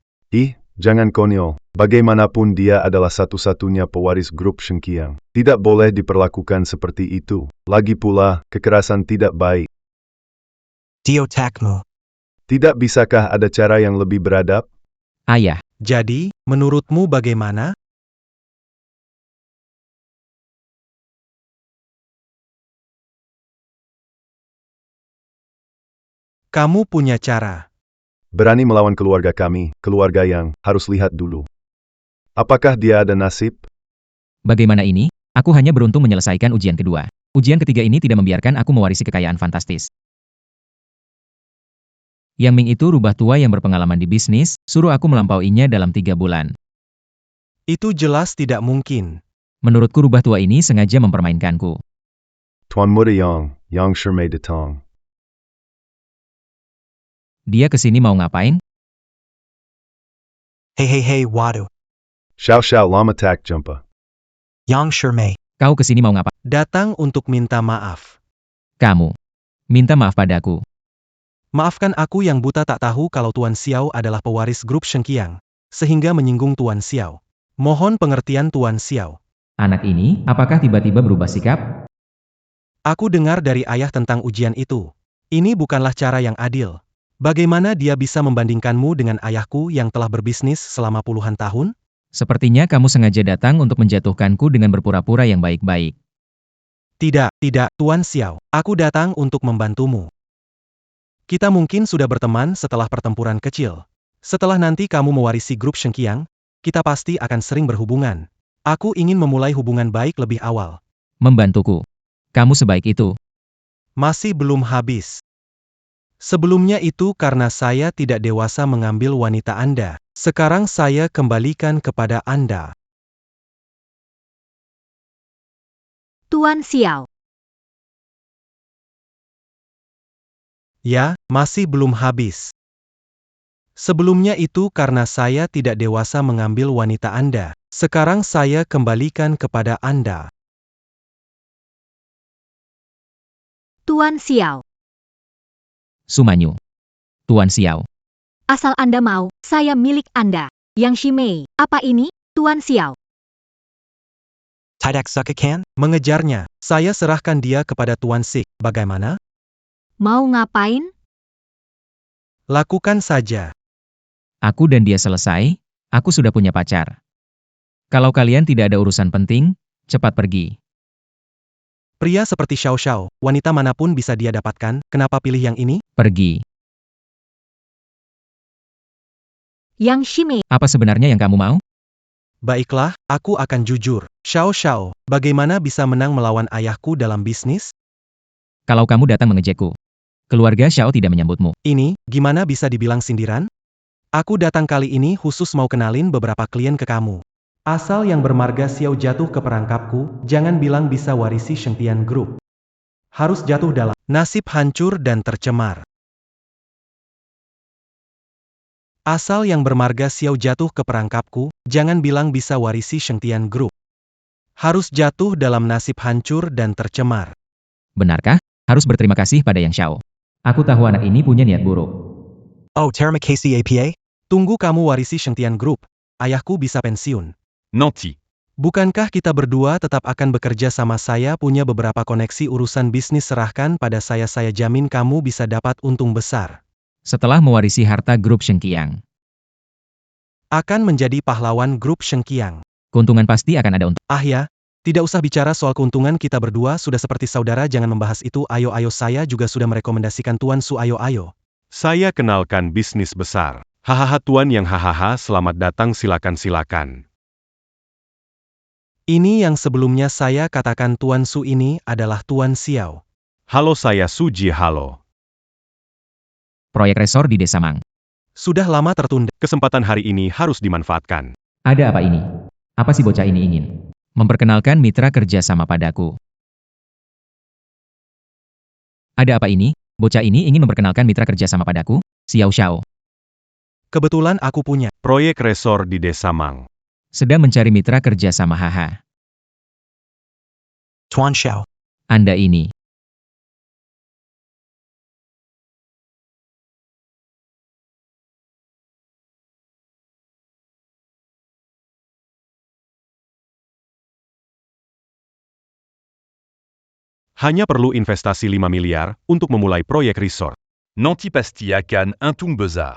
Jangan konyol. Bagaimanapun dia adalah satu-satunya pewaris grup Shengqiang. Tidak boleh diperlakukan seperti itu. Lagi pula, kekerasan tidak baik. Di otakmu. Tidak bisakah ada cara yang lebih beradab? Ayah, Jadi, menurutmu bagaimana? Kamu punya cara. Berani melawan keluarga kami, keluarga yang harus lihat dulu. Apakah dia ada nasib? bagaimana ini? Aku hanya beruntung menyelesaikan ujian kedua. Ujian ketiga ini tidak membiarkan aku mewarisi kekayaan fantastis. Yang Ming itu rubah tua yang berpengalaman di bisnis, suruh aku melampauinya dalam 3 bulan. Itu jelas tidak mungkin. Menurutku rubah tua ini sengaja mempermainkanku. Tuan Muda Yang Shermei Detong. Dia kesini mau ngapain? Hey, waduh. Xiao Lama Tak Jumpa. Yang Shermei. Kau kesini mau ngapain? Datang untuk minta maaf. Kamu. Minta maaf padaku. Maafkan aku yang buta tak tahu kalau Tuan Xiao adalah pewaris grup Shengqiang, sehingga menyinggung Tuan Xiao. Mohon pengertian Tuan Xiao. Anak ini, apakah tiba-tiba berubah sikap? Aku dengar dari ayah tentang ujian itu. Ini bukanlah cara yang adil. Bagaimana dia bisa membandingkanmu dengan ayahku yang telah berbisnis selama puluhan tahun? Sepertinya kamu sengaja datang untuk menjatuhkanku dengan berpura-pura yang baik-baik. Tidak, Tuan Xiao. Aku datang untuk membantumu. Kita mungkin sudah berteman setelah pertempuran kecil. Setelah nanti kamu mewarisi grup Shengqiang, kita pasti akan sering berhubungan. Aku ingin memulai hubungan baik lebih awal. Membantuku. Kamu sebaik itu. Masih belum habis. Sebelumnya itu karena saya tidak dewasa mengambil wanita Anda. Sekarang saya kembalikan kepada Anda. Tuan Xiao. Ya, masih belum habis. Sebelumnya itu karena saya tidak dewasa mengambil wanita Anda. Sekarang saya kembalikan kepada Anda. Tuan Xiao. Sumanyu. Tuan Xiao. Asal Anda mau, saya milik Anda. Yang Shimei, apa ini, Tuan Xiao? Tidak sukakan? Mengejarnya, saya serahkan dia kepada Tuan Sik. Bagaimana? Mau ngapain? Lakukan saja. Aku dan dia selesai, aku sudah punya pacar. Kalau kalian tidak ada urusan penting, cepat pergi. Pria seperti Xiao, wanita manapun bisa dia dapatkan, kenapa pilih yang ini? Pergi. Yang Shimei. Apa sebenarnya yang kamu mau? Baiklah, aku akan jujur. Xiao, bagaimana bisa menang melawan ayahku dalam bisnis? Kalau kamu datang mengejekku, keluarga Xiao tidak menyambutmu. Ini, gimana bisa dibilang sindiran? Aku datang kali ini khusus mau kenalin beberapa klien ke kamu. Asal yang bermarga Xiao jatuh ke perangkapku, jangan bilang bisa warisi Shengqiang Group. Harus jatuh dalam nasib hancur dan tercemar. Asal yang bermarga Xiao jatuh ke perangkapku, jangan bilang bisa warisi Shengqiang Group. Harus jatuh dalam nasib hancur dan tercemar. Benarkah? Harus berterima kasih pada Yang Xiao. Aku tahu anak ini punya niat buruk. Oh, terima kasih APA? Tunggu kamu warisi Shengtian Group. Ayahku bisa pensiun. Nanti. Bukankah kita berdua tetap akan bekerja sama? Saya punya beberapa koneksi urusan bisnis, serahkan pada saya jamin kamu bisa dapat untung besar. Setelah mewarisi harta grup Shengqiang, Akan menjadi pahlawan grup Shengqiang. keuntungan pasti akan ada untuk. Ah ya, tidak usah bicara soal keuntungan, kita berdua sudah seperti saudara, jangan membahas itu. Ayo saya juga sudah merekomendasikan Tuan Su, ayo. Saya kenalkan bisnis besar. Hahaha Tuan Yang, hahaha, selamat datang, silakan. Ini yang sebelumnya saya katakan Tuan Su, ini adalah Tuan Xiao. Halo, saya Suji, halo. Proyek resor di Desa Mang. Sudah lama tertunda. Kesempatan hari ini harus dimanfaatkan. Ada apa ini? Apa si bocah ini ingin? Memperkenalkan mitra kerja sama padaku. Ada apa ini? Bocah ini ingin memperkenalkan mitra kerja sama padaku? Xiao Xiao. Kebetulan aku punya. Proyek resor di Desa Mang. Sedang mencari mitra kerja sama, haha. Tuan Xiao. Anda ini. Hanya perlu investasi 5 miliar untuk memulai proyek resort. Nanti pasti akan untung besar.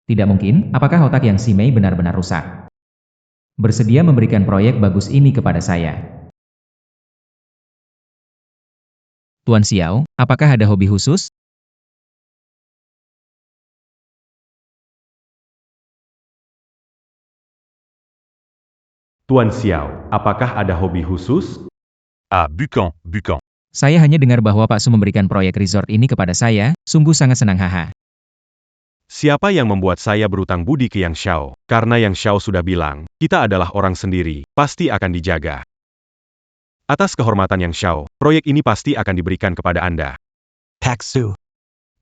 Tidak mungkin, apakah otak yang si Mei benar-benar rusak? Bersedia memberikan proyek bagus ini kepada saya. Tuan Xiao, apakah ada hobi khusus? Tuan Xiao, apakah ada hobi khusus? Ah, bukan. Saya hanya dengar bahwa Pak Su memberikan proyek resort ini kepada saya, sungguh sangat senang, haha. Siapa yang membuat saya berutang budi ke Yang Xiao? Karena Yang Xiao sudah bilang, kita adalah orang sendiri, pasti akan dijaga. Atas kehormatan Yang Xiao, proyek ini pasti akan diberikan kepada Anda. Pak Su.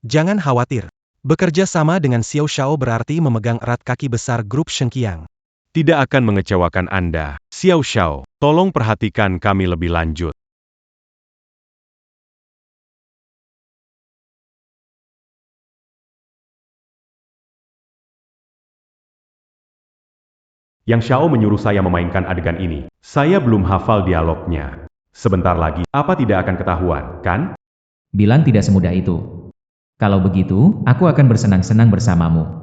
Jangan khawatir. Bekerja sama dengan Xiao Xiao berarti memegang erat kaki besar grup Shengqiang. Tidak akan mengecewakan Anda, Xiao Xiao. Tolong perhatikan kami lebih lanjut. Yang Xiao menyuruh saya memainkan adegan ini. Saya belum hafal dialognya. Sebentar lagi, apa tidak akan ketahuan, kan? Bilang tidak semudah itu. Kalau begitu, aku akan bersenang-senang bersamamu.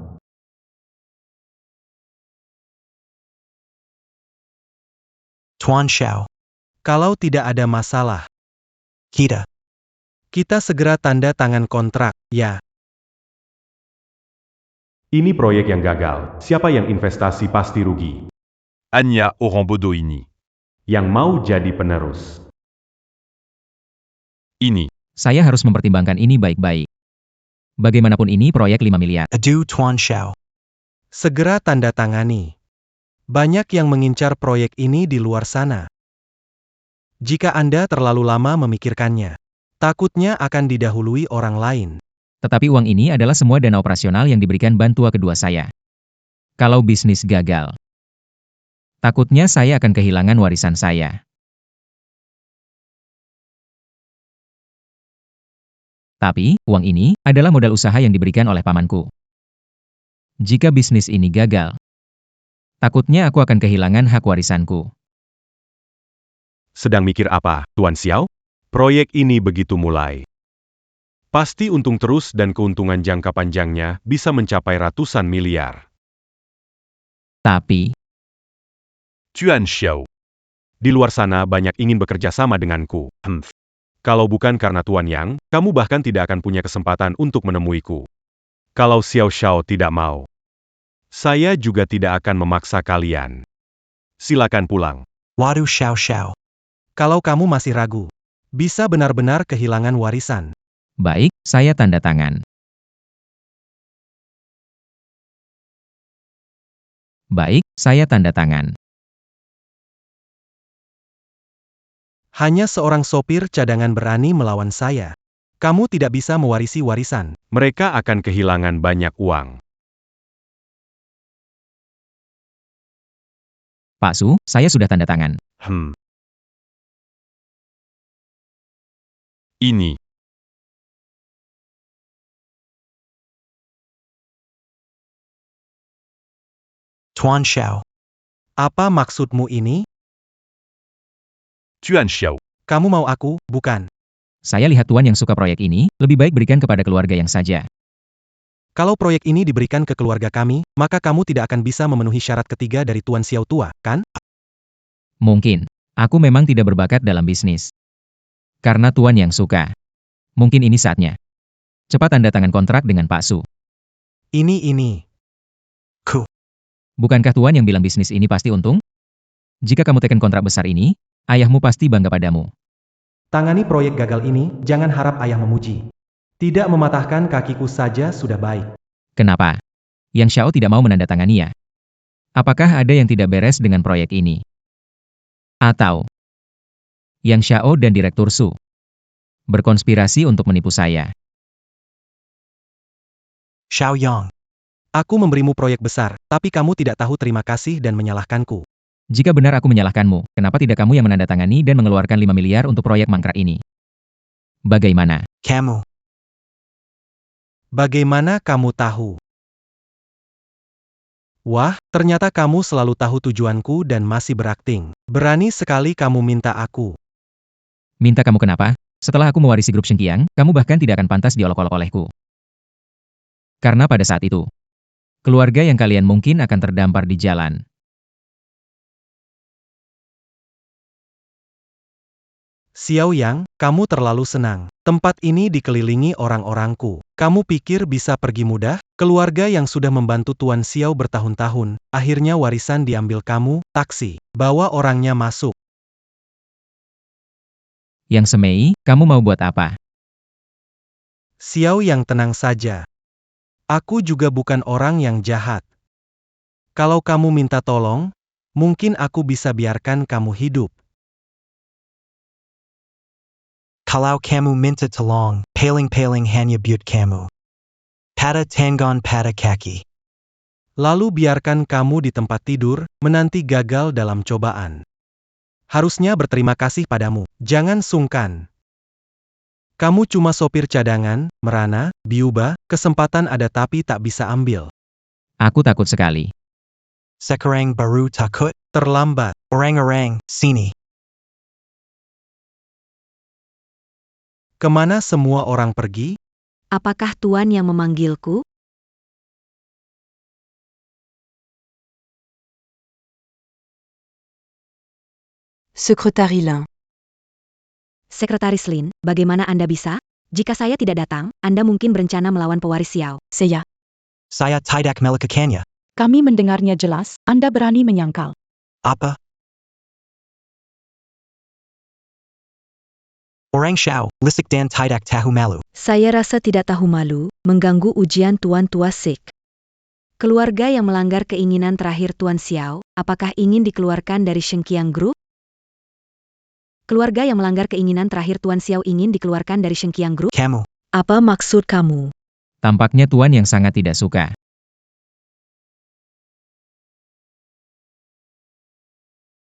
Tuan Xiao. Kalau tidak ada masalah, kita segera tanda tangan kontrak, ya. Ini proyek yang gagal. Siapa yang investasi pasti rugi. Anya orang bodoh ini. Yang mau jadi penerus. Ini. Saya harus mempertimbangkan ini baik-baik. Bagaimanapun ini proyek 5 miliar. Adieu Tuan Xiao. Segera tanda tangani. Banyak yang mengincar proyek ini di luar sana. Jika Anda terlalu lama memikirkannya, takutnya akan didahului orang lain. Tetapi uang ini adalah semua dana operasional yang diberikan bantua kedua saya. Kalau bisnis gagal, takutnya saya akan kehilangan warisan saya. Tapi, uang ini adalah modal usaha yang diberikan oleh pamanku. Jika bisnis ini gagal, takutnya aku akan kehilangan hak warisanku. Sedang mikir apa, Tuan Xiao? Proyek ini begitu mulai. Pasti untung terus dan keuntungan jangka panjangnya bisa mencapai ratusan miliar. Tapi, Tuan Xiao. Di luar sana banyak ingin bekerja sama denganku. Kalau bukan karena Tuan Yang, kamu bahkan tidak akan punya kesempatan untuk menemuiku. Kalau Xiao Xiao tidak mau, saya juga tidak akan memaksa kalian. Silakan pulang. Waduh Xiao. Kalau kamu masih ragu, bisa benar-benar kehilangan warisan. baik, saya tanda tangan. Baik, saya tanda tangan. Hanya seorang sopir cadangan berani melawan saya. Kamu tidak bisa mewarisi warisan. Mereka akan kehilangan banyak uang. Pak Su, saya sudah tanda tangan. Ini. Tuan Xiao. Apa maksudmu ini? Tuan Xiao. Kamu mau aku, bukan? Saya lihat Tuan yang suka proyek ini, lebih baik berikan kepada keluarga yang saja. Kalau proyek ini diberikan ke keluarga kami, maka kamu tidak akan bisa memenuhi syarat ketiga dari Tuan Xiao tua, kan? Mungkin. Aku memang tidak berbakat dalam bisnis. Karena Tuan yang suka. Mungkin ini saatnya. Cepat tanda tangan kontrak dengan Pak Su. Ini. Bukankah Tuan yang bilang bisnis ini pasti untung? Jika kamu teken kontrak besar ini, ayahmu pasti bangga padamu. Tangani proyek gagal ini, jangan harap ayah memuji. Tidak mematahkan kakiku saja sudah baik. Kenapa? Yang Xiao tidak mau menandatanganinya. Apakah ada yang tidak beres dengan proyek ini? Atau Yang Xiao dan Direktur Su berkonspirasi untuk menipu saya? Xiao Yang. Aku memberimu proyek besar, tapi kamu tidak tahu terima kasih dan menyalahkanku. Jika benar aku menyalahkanmu, kenapa tidak kamu yang menandatangani dan mengeluarkan 5 miliar untuk proyek mangkrak ini? Bagaimana? Kamu. Bagaimana kamu tahu? Wah, ternyata kamu selalu tahu tujuanku dan masih berakting. Berani sekali kamu minta aku. Minta kamu kenapa? Setelah aku mewarisi grup Shengqiang, kamu bahkan tidak akan pantas diolok-olok olehku. Karena pada saat itu, keluarga yang kalian mungkin akan terdampar di jalan. Xiao Yang, kamu terlalu senang. Tempat ini dikelilingi orang-orangku. Kamu pikir bisa pergi mudah? Keluarga yang sudah membantu Tuan Xiao bertahun-tahun, akhirnya warisan diambil kamu, taksi. Bawa orangnya masuk. Yang Semei, kamu mau buat apa? Xiao Yang tenang saja. Aku juga bukan orang yang jahat. Kalau kamu minta tolong, mungkin aku bisa biarkan kamu hidup. Kalau kamu minta tolong, paling hanya buat kamu. Pada tangan pada kaki. Lalu biarkan kamu di tempat tidur, menanti gagal dalam cobaan. Harusnya berterima kasih padamu, jangan sungkan. Kamu cuma sopir cadangan, merana, biuba, kesempatan ada tapi tak bisa ambil. Aku takut sekali. Sekarang baru takut. Terlambat. Orang-orang, sini. Kemana semua orang pergi? Apakah Tuan yang memanggilku? Sekretari Lin. Sekretaris Lin, bagaimana Anda bisa? Jika saya tidak datang, Anda mungkin berencana melawan pewaris Xiao. Saya. Tidak melakukannya. Kami mendengarnya jelas, Anda berani menyangkal. Apa? Orang Xiao, lisik dan tidak tahu malu. Saya rasa tidak tahu malu, mengganggu ujian Tuan Tua Sik. Keluarga yang melanggar keinginan terakhir Tuan Xiao, apakah ingin dikeluarkan dari Shengqiang Group? Keluarga yang melanggar keinginan terakhir Tuan Xiao ingin dikeluarkan dari Shengqiang Group? Kamu. Apa maksud kamu? Tampaknya Tuan yang sangat tidak suka.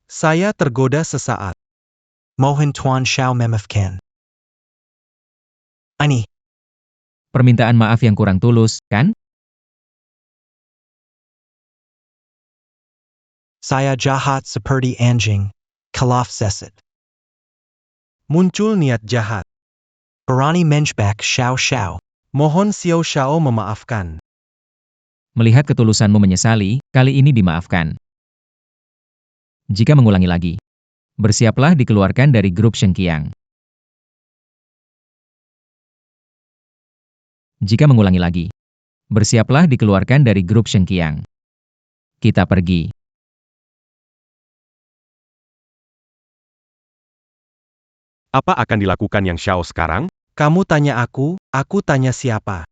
Saya tergoda sesaat. Mohon Tuan Xiao memaafkan. Ini. Permintaan maaf yang kurang tulus, kan? Saya jahat seperti anjing. Kalaf seset. Muncul niat jahat. Berani menjebak Xiao Xiao. Mohon Xiao Xiao memaafkan. Melihat ketulusanmu menyesali, kali ini dimaafkan. Jika mengulangi lagi, bersiaplah dikeluarkan dari grup Shengqiang. Jika mengulangi lagi, bersiaplah dikeluarkan dari grup Shengqiang. Kita pergi. Apa akan dilakukan Yang Xiao sekarang? Kamu tanya aku tanya siapa?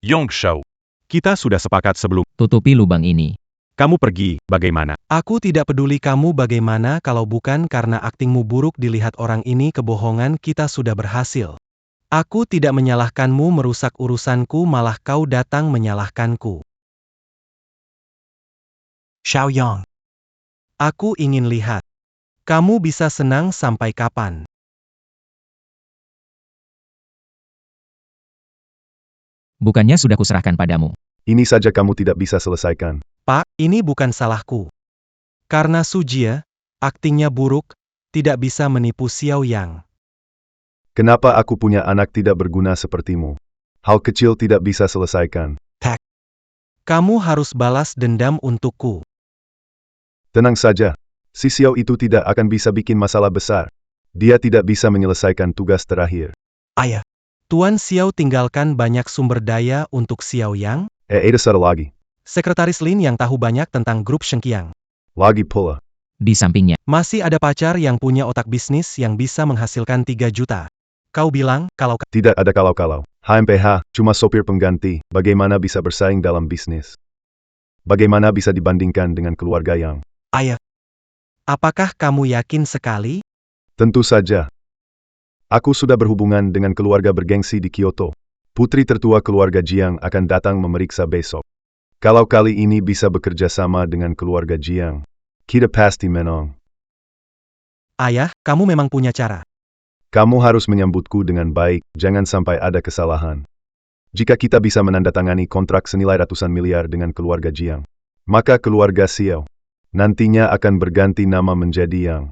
Yang Xiao. Kita sudah sepakat sebelum Tutupi lubang ini. kamu pergi, bagaimana? Aku tidak peduli kamu bagaimana kalau bukan karena aktingmu buruk dilihat orang ini kebohongan kita sudah berhasil. Aku tidak menyalahkanmu merusak urusanku malah kau datang menyalahkanku. Xiao Yang. Aku ingin lihat. Kamu bisa senang sampai kapan? Bukannya sudah kuserahkan padamu. Ini saja kamu tidak bisa selesaikan. Pak, ini bukan salahku. Karena Sujia, aktingnya buruk, tidak bisa menipu Xiao Yang. Kenapa aku punya anak tidak berguna sepertimu? Hal kecil tidak bisa selesaikan. Tak. Kamu harus balas dendam untukku. Tenang saja. Si Xiao itu tidak akan bisa bikin masalah besar. Dia tidak bisa menyelesaikan tugas terakhir. Ayah. Tuan Xiao tinggalkan banyak sumber daya untuk Xiao Yang. Ada satu lagi. Sekretaris Lin yang tahu banyak tentang grup Shengqiang. Lagi pula. Di sampingnya, Masih ada pacar yang punya otak bisnis yang bisa menghasilkan 3 juta. Kau bilang, kalau Tidak ada kalau-kalau. HMPH, cuma sopir pengganti. Bagaimana bisa bersaing dalam bisnis? Bagaimana bisa dibandingkan dengan keluarga Yang? Ayah. Apakah kamu yakin sekali? Tentu saja. Aku sudah berhubungan dengan keluarga bergengsi di Kyoto. Putri tertua keluarga Jiang akan datang memeriksa besok. Kalau kali ini bisa bekerja sama dengan keluarga Jiang, kita pasti menang. Ayah, kamu memang punya cara. Kamu harus menyambutku dengan baik, jangan sampai ada kesalahan. Jika kita bisa menandatangani kontrak senilai ratusan miliar dengan keluarga Jiang, maka keluarga Xiao nantinya akan berganti nama menjadi Yang.